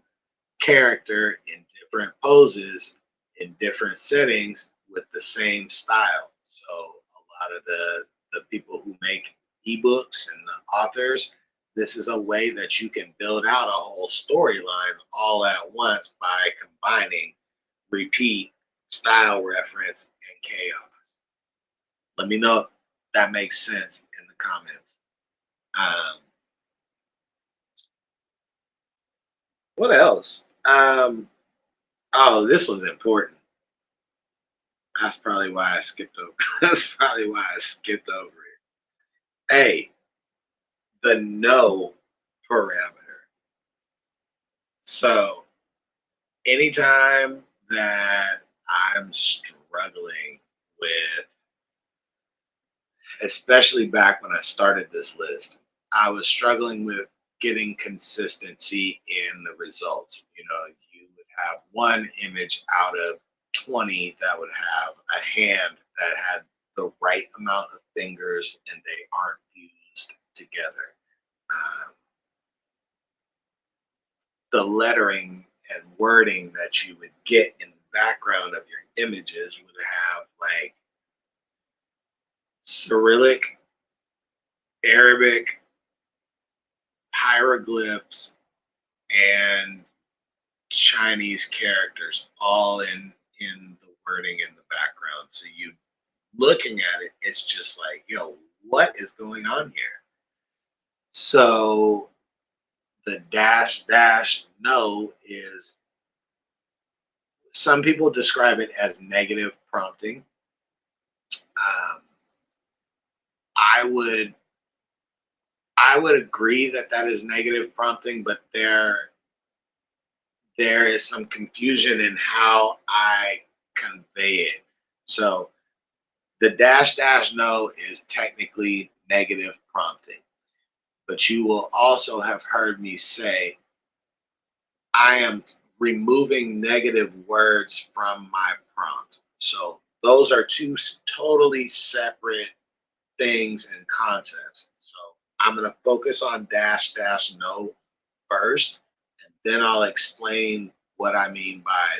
character in different poses in different settings with the same style. So a lot of the people who make ebooks and the authors, this is a way that you can build out a whole storyline all at once by combining repeat, style reference, and chaos. Let me know if that makes sense in the comments. Um, what else? Oh, this one's important. That's probably why I skipped over. That's probably why I skipped over it. A, the no parameter. So anytime that I'm struggling with, especially back when I started this list, I was struggling with getting consistency in the results. You know, you would have one image out of 20 that would have a hand that had the right amount of fingers and they aren't fused together. Um, the lettering and wording that you would get in the background of your images would have like Cyrillic, Arabic, hieroglyphs, and Chinese characters all in the wording in the background. So you looking at it, it's just like, yo, what is going on here? So the dash dash no is, some people describe it as negative prompting. Um, I would I would agree that that is negative prompting, but there is some confusion in how I convey it. So the dash dash no is technically negative prompting, but you will also have heard me say I am removing negative words from my prompt. So those are two totally separate things and concepts. So I'm going to focus on dash dash no first, and then I'll explain what I mean by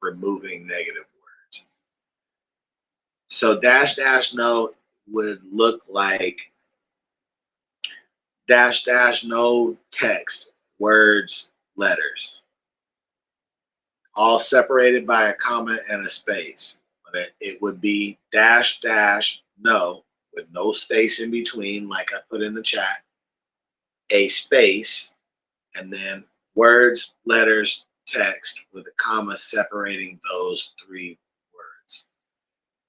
removing negative words. So dash dash no would look like dash dash no text, words, letters, all separated by a comma and a space. But it would be dash dash no with no space in between, like I put in the chat, a space, and then words, letters, text with a comma separating those three words.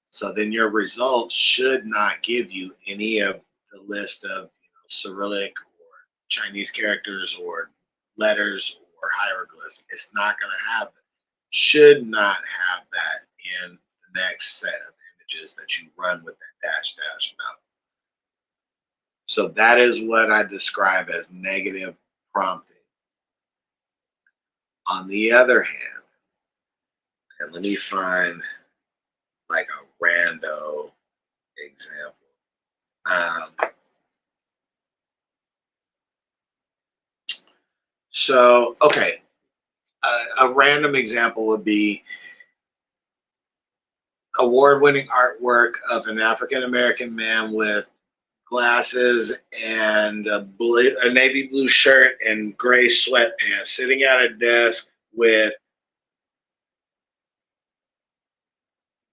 So then your results should not give you any of the list of Cyrillic or Chinese characters or letters or hieroglyphs. It's not going to have, should not have that in the next set of images that you run with that dash dash no. So that is what I describe as negative prompting. On the other hand, and let me find like a rando example. So, okay, a random example would be award-winning artwork of an African American man with glasses and a navy blue shirt and gray sweatpants sitting at a desk with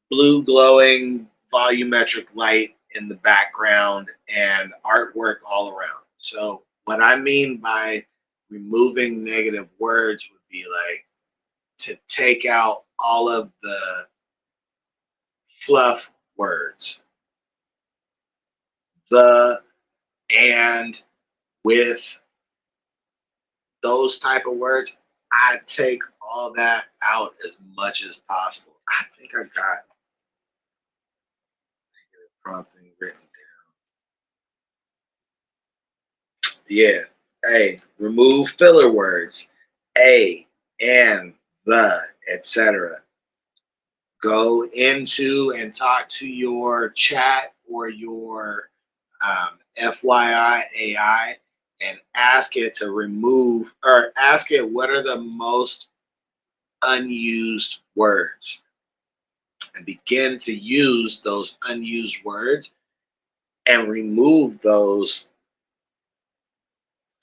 blue glowing volumetric light in the background and artwork all around. So what I mean by removing negative words would be like to take out all of the fluff words, the, and, with, those type of words. I take all that out as much as possible. I think I got prompting written down. Yeah. A, remove filler words. A, and, the, etc. Go into and talk to your chat or your FYI AI and ask it to remove, or ask it what are the most unused words, and begin to use those unused words and remove those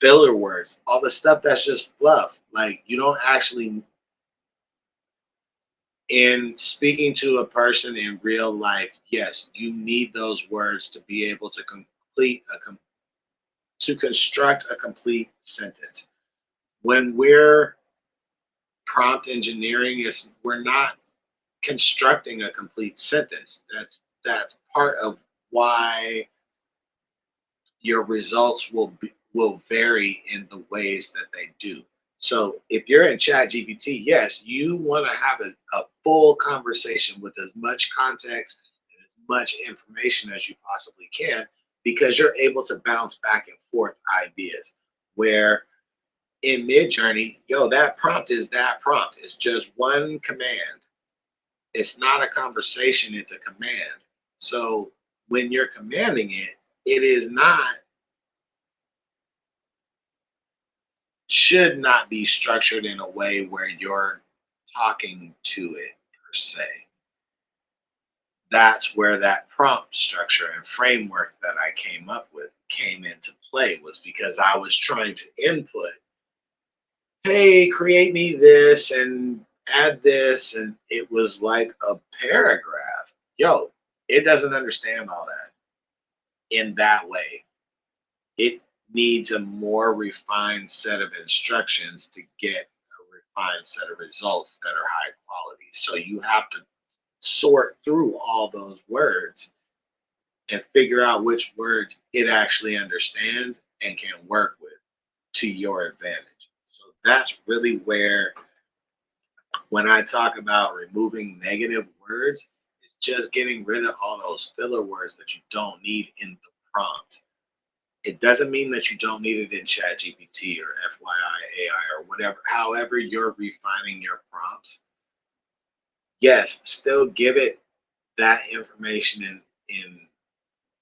filler words, all the stuff that's just fluff. Like you don't actually, in speaking to a person in real life, yes, you need those words to be able to to construct a complete sentence. When we're prompt engineering, is we're not constructing a complete sentence. That's part of why your results will vary in the ways that they do. So if you're in Chat GPT, yes, you want to have a full conversation with as much context and as much information as you possibly can, because you're able to bounce back and forth ideas. Where in Midjourney, yo, that prompt is that prompt. It's just one command. It's not a conversation, it's a command. So when you're commanding it, it is not, should not be structured in a way where you're talking to it per se. That's where that prompt structure and framework that I came up with came into play, was because I was trying to input, hey, create me this and add this, and it was like a paragraph. Yo, it doesn't understand all that in that way. It needs a more refined set of instructions to get a refined set of results that are high quality. So you have to sort through all those words and figure out which words it actually understands and can work with to your advantage. So that's really where, when I talk about removing negative words, it's just getting rid of all those filler words that you don't need in the prompt. It doesn't mean that you don't need it in Chat GPT or FYI AI or whatever, however you're refining your prompts. Yes, still give it that information in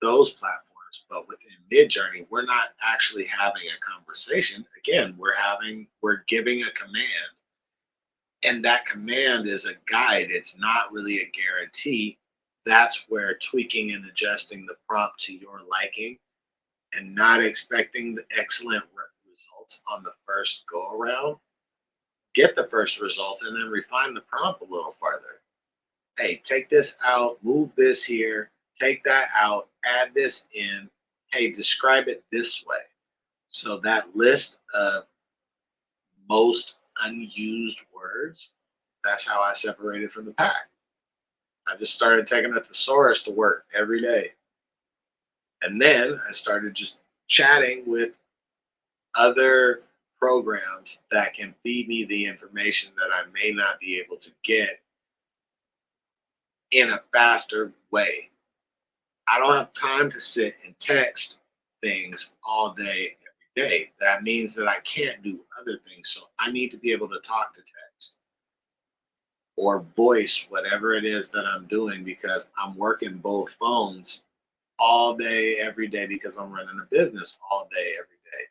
those platforms, but within Midjourney, we're not actually having a conversation. Again, we're giving a command, and that command is a guide. It's not really a guarantee. That's where tweaking and adjusting the prompt to your liking and not expecting the excellent results on the first go around. Get the first results and then refine the prompt a little further. Hey, take this out, move this here, take that out, add this in. Hey, describe it this way. So that list of most unused words, that's how I separated from the pack. I just started taking a thesaurus to work every day. And then I started just chatting with other programs that can feed me the information that I may not be able to get in a faster way. I don't have time to sit and text things all day, every day. That means that I can't do other things. So I need to be able to talk to text or voice whatever it is that I'm doing, because I'm working both phones all day, every day, because I'm running a business all day, every day.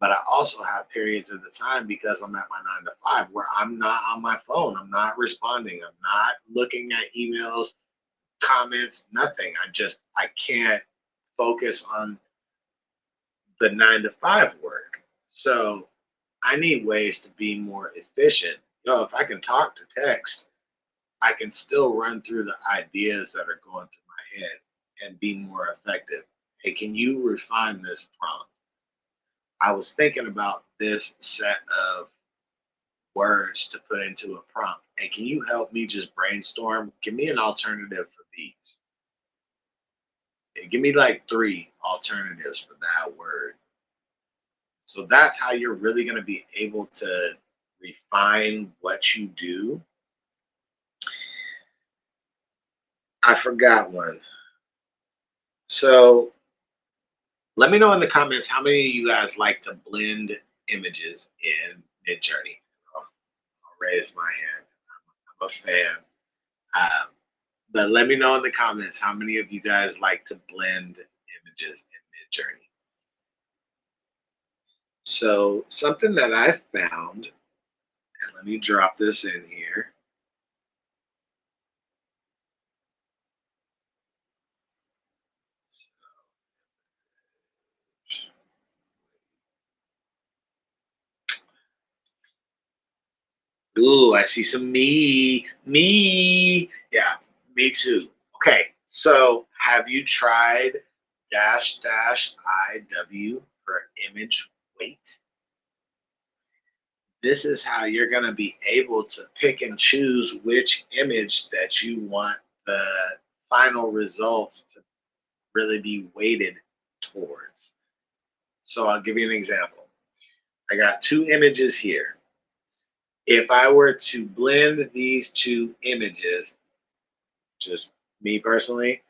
But I also have periods of the time, because I'm at my 9 to 5, where I'm not on my phone. I'm not responding. I'm not looking at emails, comments, nothing. I can't focus on the 9 to 5 work. So I need ways to be more efficient. If I can talk to text, I can still run through the ideas that are going through my head and be more effective. Hey, can you refine this prompt? I was thinking about this set of words to put into a prompt. Hey, can you help me just brainstorm? Give me an alternative for these. Hey, give me like 3 alternatives for that word. So that's how you're really going to be able to refine what you do. I forgot one. So let me know in the comments how many of you guys like to blend images in Midjourney. I'll raise my hand. I'm a fan. Um, but let me know in the comments how many of you guys like to blend images in Midjourney. So something that I found, and let me drop this in here. Ooh, I see some me. Yeah, me too. Okay, so have you tried dash dash IW for image weight? This is how you're going to be able to pick and choose which image that you want the final results to really be weighted towards. So I'll give you an example. I got two images here. If I were to blend these two images, just me personally,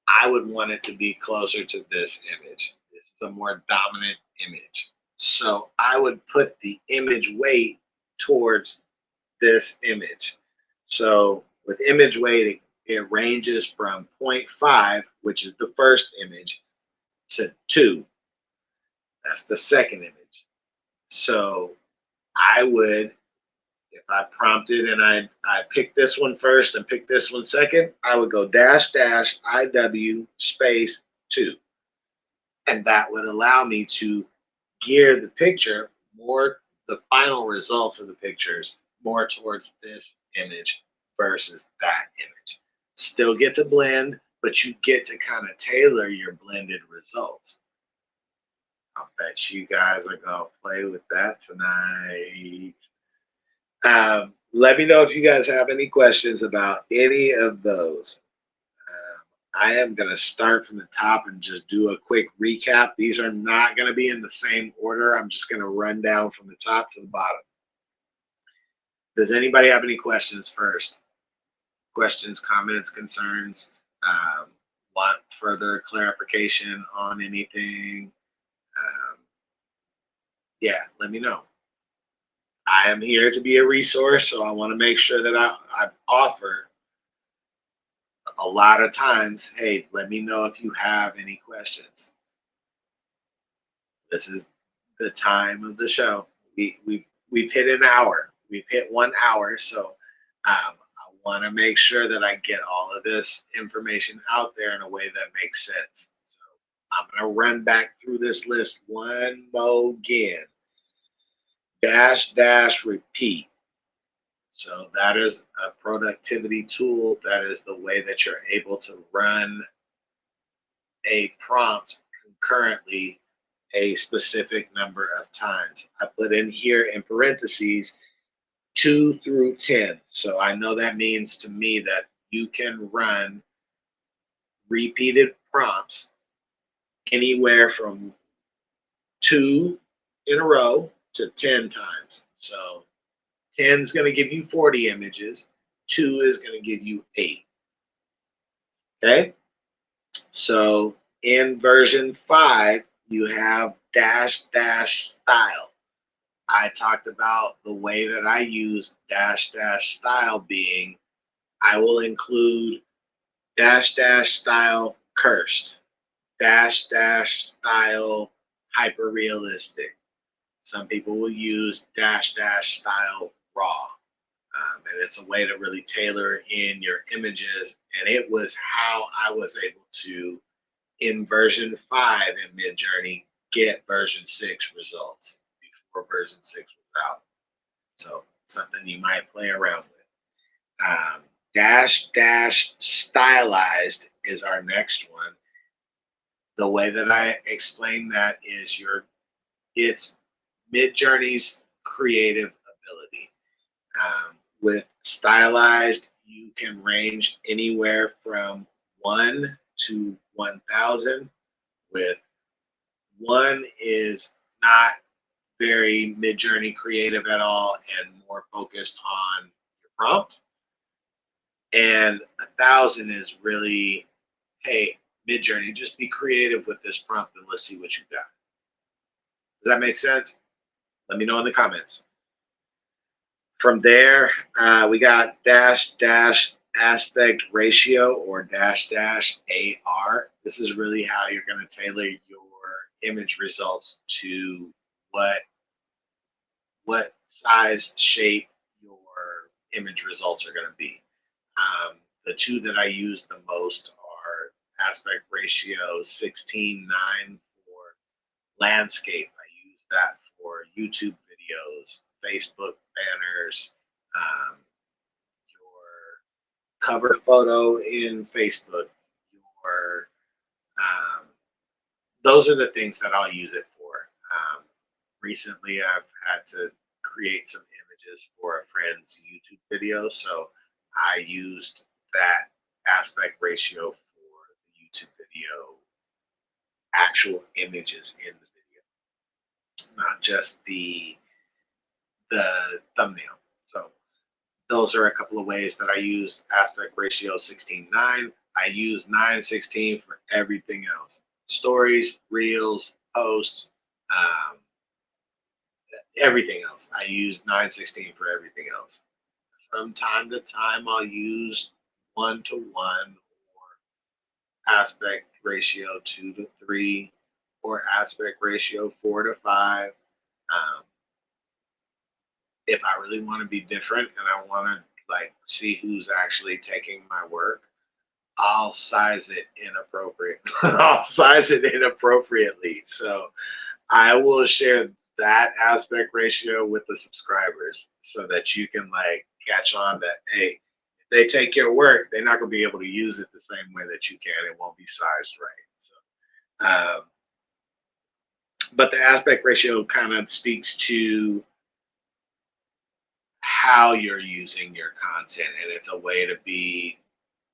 I would want it to be closer to this image. This is a more dominant image. So I would put the image weight towards this image. So with image weight, it ranges from zero point 0.5, which is the first image, to 2. That's the second image. So I would, if I prompted and I picked this one first and picked this one second, I would go dash dash IW space 2. And that would allow me to gear the picture more, the final results of the pictures more towards this image versus that image. Still get to blend, but you get to kind of tailor your blended results. I'll bet you guys are going to play with that tonight. Let me know if you guys have any questions about any of those. I am going to start from the top and just do a quick recap. These are not going to be in the same order. I'm just going to run down from the top to the bottom. Does anybody have any questions first? Questions, comments, concerns? Want further clarification on anything? Yeah, let me know. I am here to be a resource, so I want to make sure that I offer a lot of times, hey, let me know if you have any questions. This is the time of the show. We've hit an hour. We've hit 1 hour, so I want to make sure that I get all of this information out there in a way that makes sense. So I'm gonna run back through this list one more again. Dash dash repeat. So that is a productivity tool. That is the way that you're able to run a prompt concurrently a specific number of times. I put in here in parentheses 2 through 10. So I know that means to me that you can run repeated prompts anywhere from 2 in a row to 10 times. So 10 is going to give you 40 images, 2 is going to give you 8. Okay? So in version 5, you have dash dash style. I talked about the way that I use dash dash style being I will include dash dash style cursed, dash dash style hyper realistic. Some people will use dash dash style raw. And it's a way to really tailor in your images. And it was how I was able to, in version 5 in Midjourney, get version 6 results before version 6 was out. So something you might play around with. Dash dash stylized is our next one. The way that I explain that is it's Midjourney's creative ability. With stylized, you can range anywhere from 1 to 1,000. With 1 is not very Midjourney creative at all and more focused on your prompt. And 1,000 is really, hey, Midjourney, just be creative with this prompt and let's see what you got. Does that make sense? Let me know in the comments. From there, we got dash dash aspect ratio or dash dash AR. This is really how you're going to tailor your image results to what size, shape your image results are going to be. The two that I use the most are aspect ratio 16:9 for landscape. I use that for YouTube videos, Facebook banners, your cover photo in Facebook, your um, those are the things that I'll use it for. Recently, I've had to create some images for a friend's YouTube video, so I used that aspect ratio for the YouTube video, actual images in the video, not just the thumbnail. So those are a couple of ways that I use aspect ratio 16:9. I use 9:16 for everything else. Stories, reels, posts, um, everything else. I use 9:16 for everything else. From time to time, I'll use 1:1 or aspect ratio 2:3 or aspect ratio 4:5. Um, if I really want to be different and I want to like see who's actually taking my work, I'll size it inappropriate. I'll size it inappropriately. So I will share that aspect ratio with the subscribers so that you can like catch on that hey, if they take your work, they're not gonna be able to use it the same way that you can. It won't be sized right. So but the aspect ratio kind of speaks to how you're using your content, and it's a way to be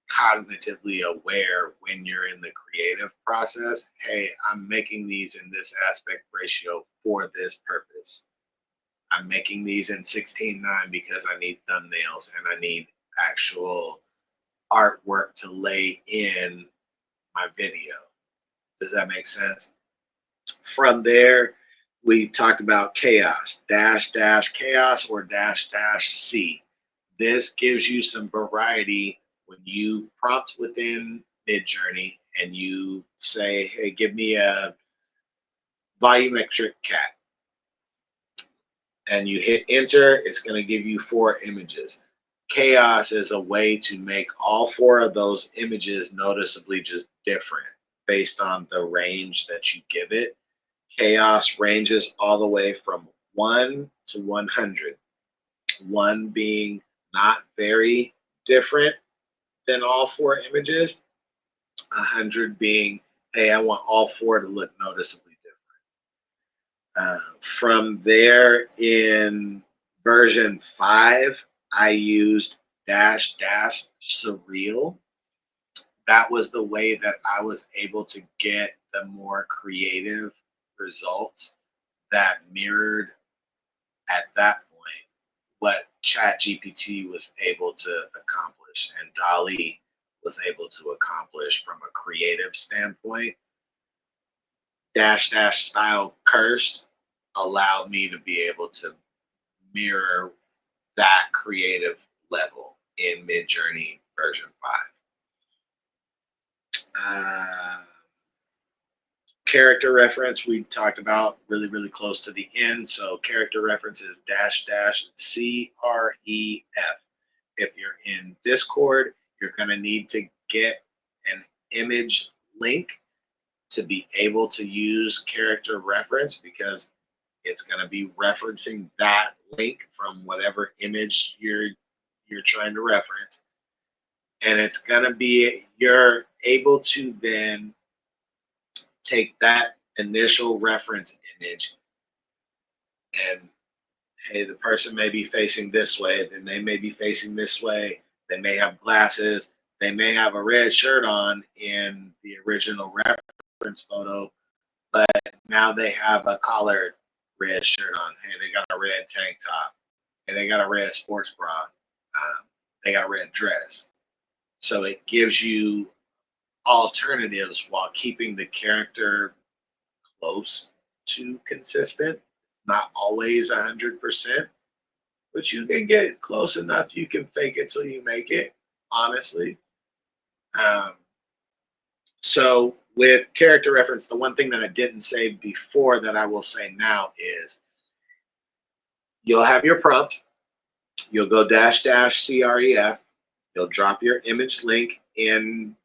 cognitively aware when you're in the creative process. Hey, I'm making these in this aspect ratio for this purpose. I'm making these in 16:9 because I need thumbnails and I need actual artwork to lay in my video. Does that make sense? From there, we talked about chaos, dash dash chaos or dash dash C. This gives you some variety when you prompt within Midjourney and you say, hey, give me a volumetric cat. And you hit enter, it's going to give you 4 images. Chaos is a way to make all 4 of those images noticeably just different based on the range that you give it. Chaos ranges all the way from 1 to 100. 1 being not very different than all 4 images. 100 being, hey, I want all 4 to look noticeably different. From there, in version 5, I used dash dash surreal. That was the way that I was able to get the more creative results that mirrored at that point what ChatGPT was able to accomplish and DALL-E was able to accomplish from a creative standpoint. Dash dash style cursed allowed me to be able to mirror that creative level in Midjourney version 5. Character reference we talked about really close to the end. So character reference is dash dash CREF. If you're in Discord, you're going to need to get an image link to be able to use character reference because it's going to be referencing that link from whatever image you're trying to reference, and it's going to be you're able to then take that initial reference image and hey, the person may be facing this way, then they may be facing this way, they may have glasses, they may have a red shirt on in the original reference photo, but now they have a collared red shirt on. Hey, they got a red tank top, and they got a red sports bra. They got a red dress. So it gives you alternatives while keeping the character close to consistent. It's not always 100%, but you can get close enough. You can fake it till you make it, honestly. Um, so with character reference, the one thing that I didn't say before that I will say now is you'll have your prompt. You'll go dash dash CREF. You'll drop your image link in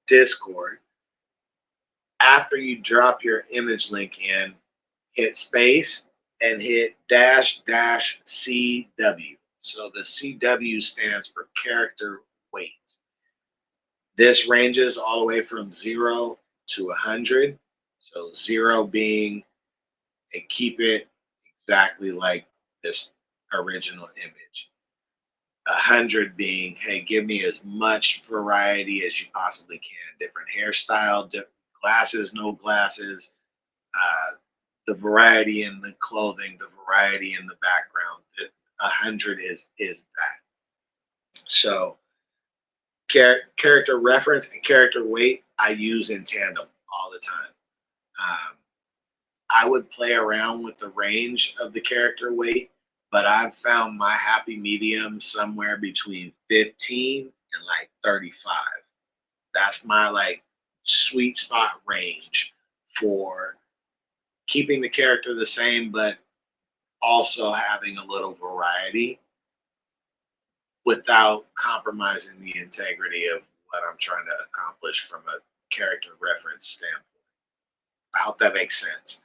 Discord. After you drop your image link in, hit space and hit dash dash CW. So the CW stands for character weight. This ranges all the way from 0 to 100. So 0 being a keep it exactly like this original image. 100 being, hey, give me as much variety as you possibly can. Different hairstyle, different glasses, no glasses, the variety in the clothing, the variety in the background. 100 is that. So character reference and character weight I use in tandem all the time. Um, I would play around with the range of the character weight, but I've found my happy medium somewhere between 15 and like 35. That's my like sweet spot range for keeping the character the same, but also having a little variety without compromising the integrity of what I'm trying to accomplish from a character reference standpoint. I hope that makes sense.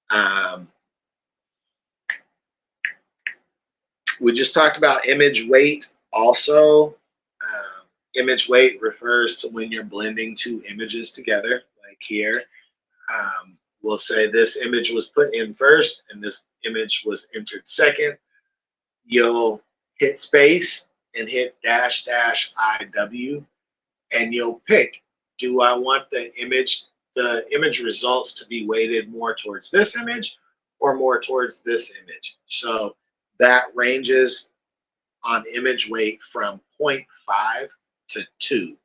Um, we just talked about image weight also. Image weight refers to when you're blending two images together, like here. We'll say this image was put in first and this image was entered second. You'll hit space and hit dash dash IW, and you'll pick, do I want the image results to be weighted more towards this image or more towards this image? So that ranges on image weight from 0.5 to 2.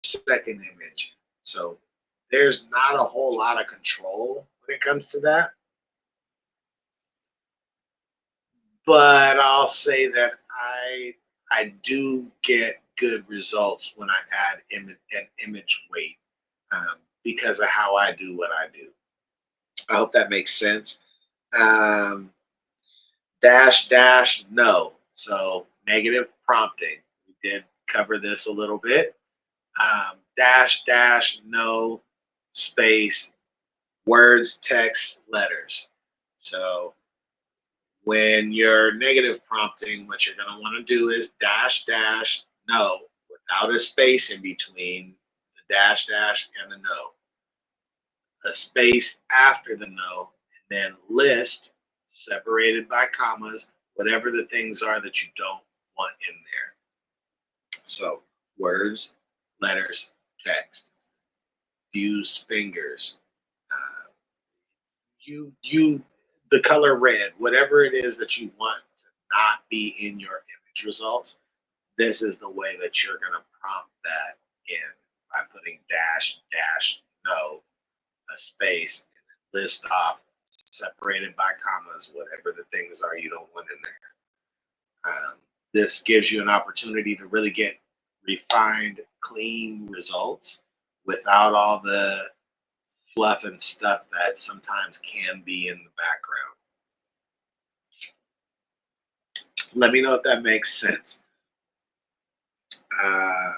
Second image. So there's not a whole lot of control when it comes to that. But I'll say that I do get good results when I add an image weight because of how I do what I do. I hope that makes sense. Um, dash dash no. So negative prompting. We did cover this a little bit. Dash dash no space words, text, letters. So when you're negative prompting, what you're going to want to do is dash dash no without a space in between the dash dash and the no. A space after the no, and then list separated by commas whatever the things are that you don't want in there. So words, letters, text, fused fingers, uh, you the color red, whatever it is that you want to not be in your image results, this is the way that you're going to prompt that in by putting dash dash no, a space, and then list off separated by commas whatever the things are you don't want in there. This gives you an opportunity to really get refined, clean results without all the fluff and stuff that sometimes can be in the background. Let me know if that makes sense. Uh,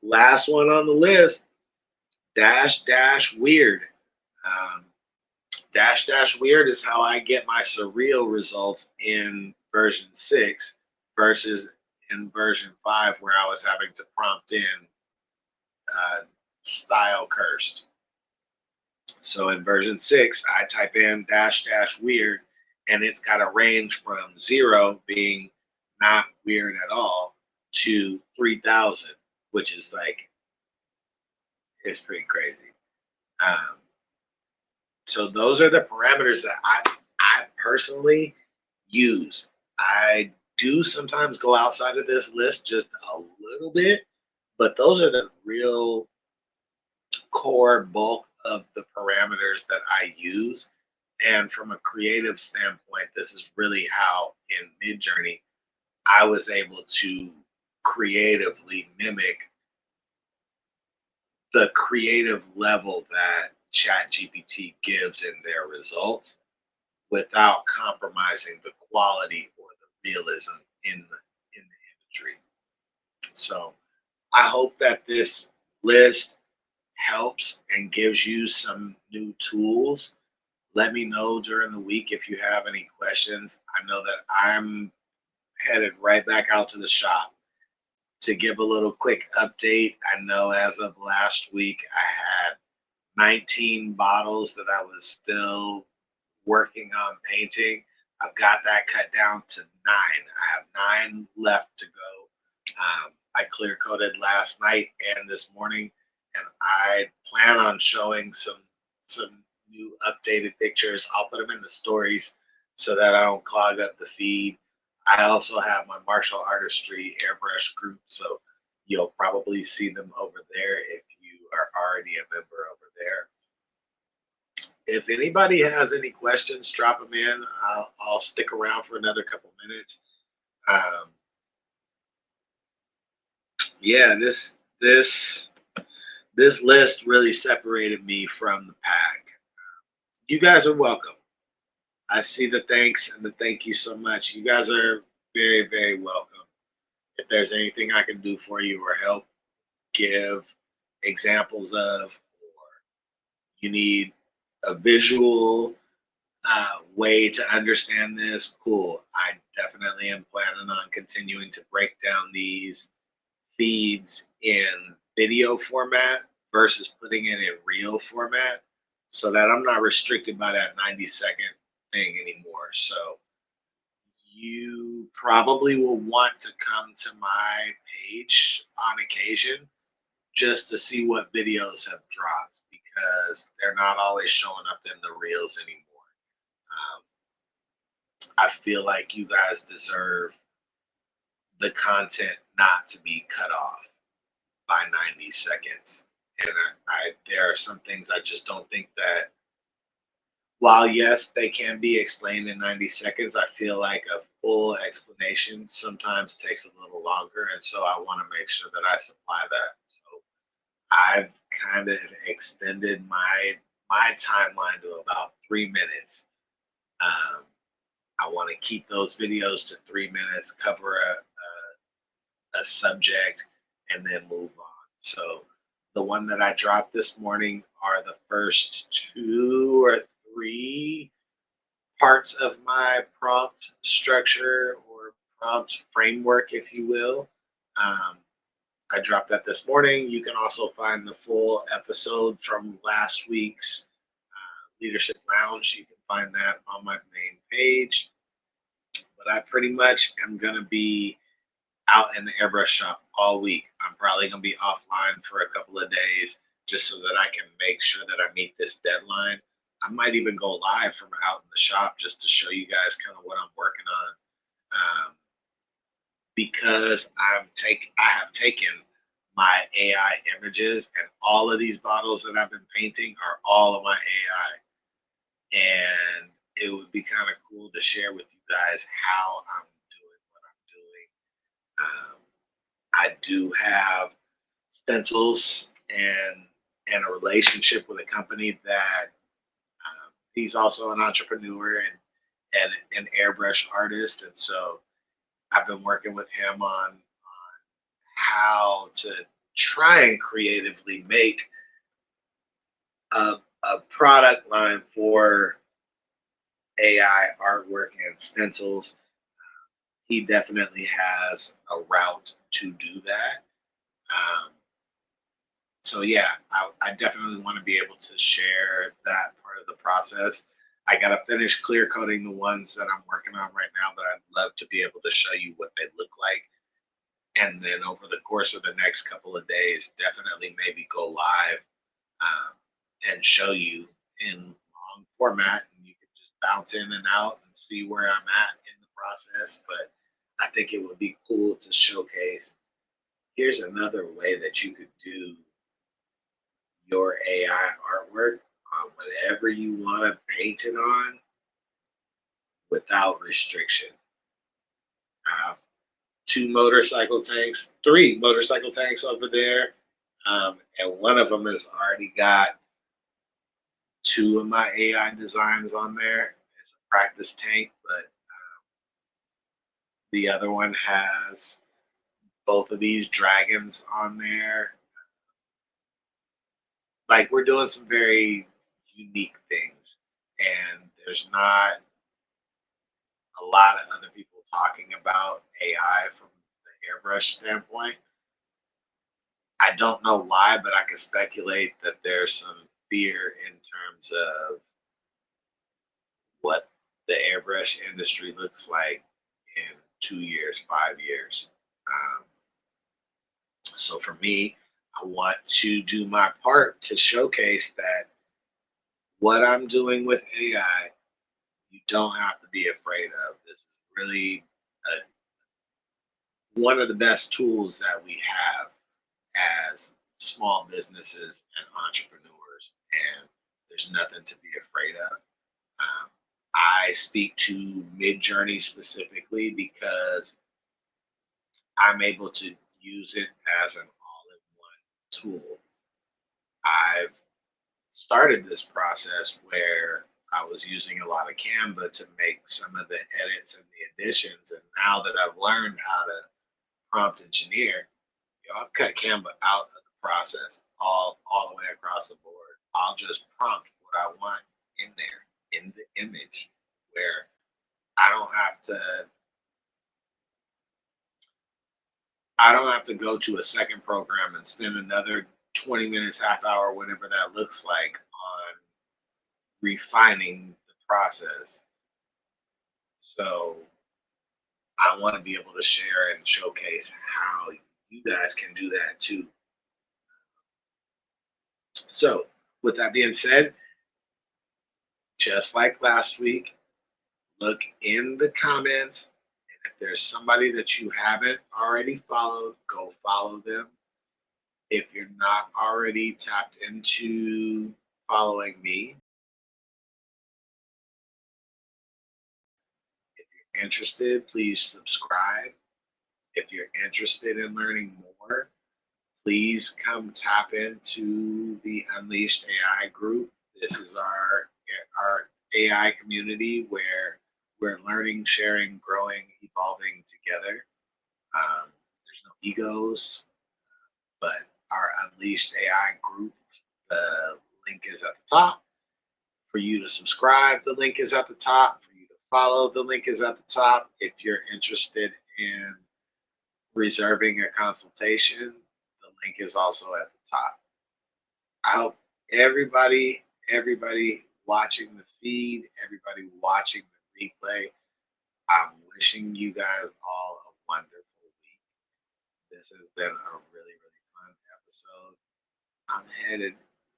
Last one on the list, dash dash weird. Um, dash dash weird is how I get my surreal results in version 6 versus in version 5 where I was having to prompt in style cursed. So in version 6, I type in dash dash weird, and it's got a range from 0 being not weird at all to 3,000, which is like, it's pretty crazy. Um, so those are the parameters that I personally use. I do sometimes go outside of this list just a little bit, but those are the real core bulk of the parameters that I use. And from a creative standpoint, this is really how in Midjourney I was able to creatively mimic the creative level that ChatGPT gives in their results without compromising the quality or the realism in the imagery. So I hope that this list helps and gives you some new tools. Let me know during the week if you have any questions. I know that I'm headed right back out to the shop to give a little quick update. I know as of last week, I had 19 bottles that I was still working on painting. I've got that cut down to 9. I have 9 left to go. I clear coated last night and this morning, and I plan on showing some new updated pictures. I'll put them in the stories so that I don't clog up the feed. I also have my martial artistry airbrush group, so you'll probably see them over there if you are already a member over there. If anybody has any questions, drop them in. I'll stick around for another couple minutes. Um, yeah, this list really separated me from the pack. You guys are welcome. I see the thanks and the thank you so much. You guys are very, very welcome. If there's anything I can do for you or help give examples of, or you need a visual way to understand this, cool. I definitely am planning on continuing to break down these feeds in video format versus putting it in reel format so that I'm not restricted by that 90-second thing anymore. So you probably will want to come to my page on occasion just to see what videos have dropped because they're not always showing up in the reels anymore. Um, I feel like you guys deserve the content not to be cut off by 90 seconds. And there are some things I just don't think that, while yes, they can be explained in 90 seconds, I feel like a full explanation sometimes takes a little longer. And so I want to make sure that I supply that. So I've kind of extended my timeline to about 3 minutes. Um, I want to keep those videos to 3 minutes, cover a subject, and then move on. So the one that I dropped this morning are the first 2 or 3 parts of my prompt structure or prompt framework, if you will. Um, I dropped that this morning. You can also find the full episode from last week's Leadership Lounge. You can find that on my main page. But I pretty much am going to be out in the airbrush shop all week. I'm probably going to be offline for a couple of days just so that I can make sure that I meet this deadline. I might even go live from out in the shop just to show you guys kind of what I'm working on. Because I have taken my AI images and all of these bottles that I've been painting are all of my AI. And it would be kind of cool to share with you guys how I'm doing what I'm doing. I do have stencils and a relationship with a company that he's also an entrepreneur and an airbrush artist, and so I've been working with him on how to try and creatively make a product line for AI artwork and stencils. He definitely has a route to do that. Um, so yeah, I definitely want to be able to share that part of the process. I got to finish clear coding the ones that I'm working on right now, but I'd love to be able to show you what they look like. And then over the course of the next couple of days, definitely maybe go live um, and show you in long format. And you can just bounce in and out and see where I'm at in the process. But I think it would be cool to showcase here's another way that you could do your AI artwork on whatever you want to paint it on without restriction. I have 3 motorcycle tanks over there, and one of them has already got 2 of my AI designs on there. It's a practice tank, but the other one has both of these dragons on there. Like we're doing some very unique things, and there's not a lot of other people talking about AI from the airbrush standpoint. I don't know why, but I can speculate that there's some fear in terms of what the airbrush industry looks like in 2 years, 5 years. Um, so for me, I want to do my part to showcase that what I'm doing with AI, you don't have to be afraid of. This is really one of the best tools that we have as small businesses and entrepreneurs, and there's nothing to be afraid of. Um, I speak to Midjourney specifically because I'm able to use it as an all in one tool. I've started this process where I was using a lot of Canva to make some of the edits and the additions. And now that I've learned how to prompt engineer, I've cut Canva out of the process all the way across the board. I'll just prompt what I want in there in the image where I don't have to I don't have to go to a second program and spend another 20 minutes, half hour, whatever that looks like on refining the process. So I want to be able to share and showcase how you guys can do that too. So with that being said, just like last week, look in the comments. And if there's somebody that you haven't already followed, go follow them. If you're not already tapped into following me, if you're interested, please subscribe. If you're interested in learning more, please come tap into the Unleashed AI group. This is our AI community where we're learning, sharing, growing, evolving together. There's no egos, but our Unleashed AI group, the link is at the top. For you to subscribe, the link is at the top. For you to follow, the link is at the top. If you're interested in reserving a consultation, the link is also at the top. I hope everybody watching the feed, everybody watching the replay, I'm wishing you guys all a wonderful week. This has been a really fun episode. I'm headed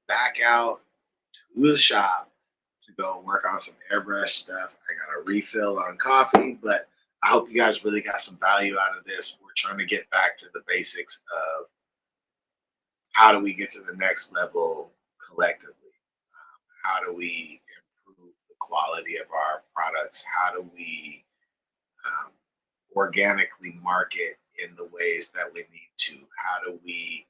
back out to the shop to go work on some airbrush stuff. I got a refill on coffee, but I hope you guys really got some value out of this. We're trying to get back to the basics of how do we get to the next level collectively? How do we improve the quality of our products? How do we um, organically market in the ways that we need to? How do we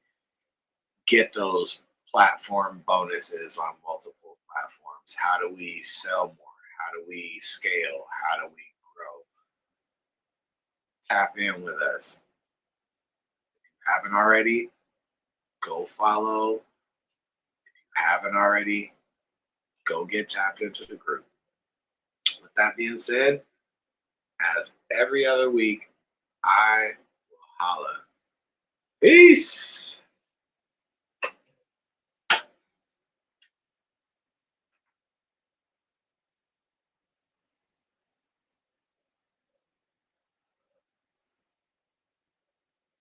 get those platform bonuses on multiple platforms? How do we sell more? How do we scale? How do we grow? Tap in with us. If you haven't already, go follow. If you haven't already, go get tapped into the group. With that being said, as every other week, I will holla. Peace.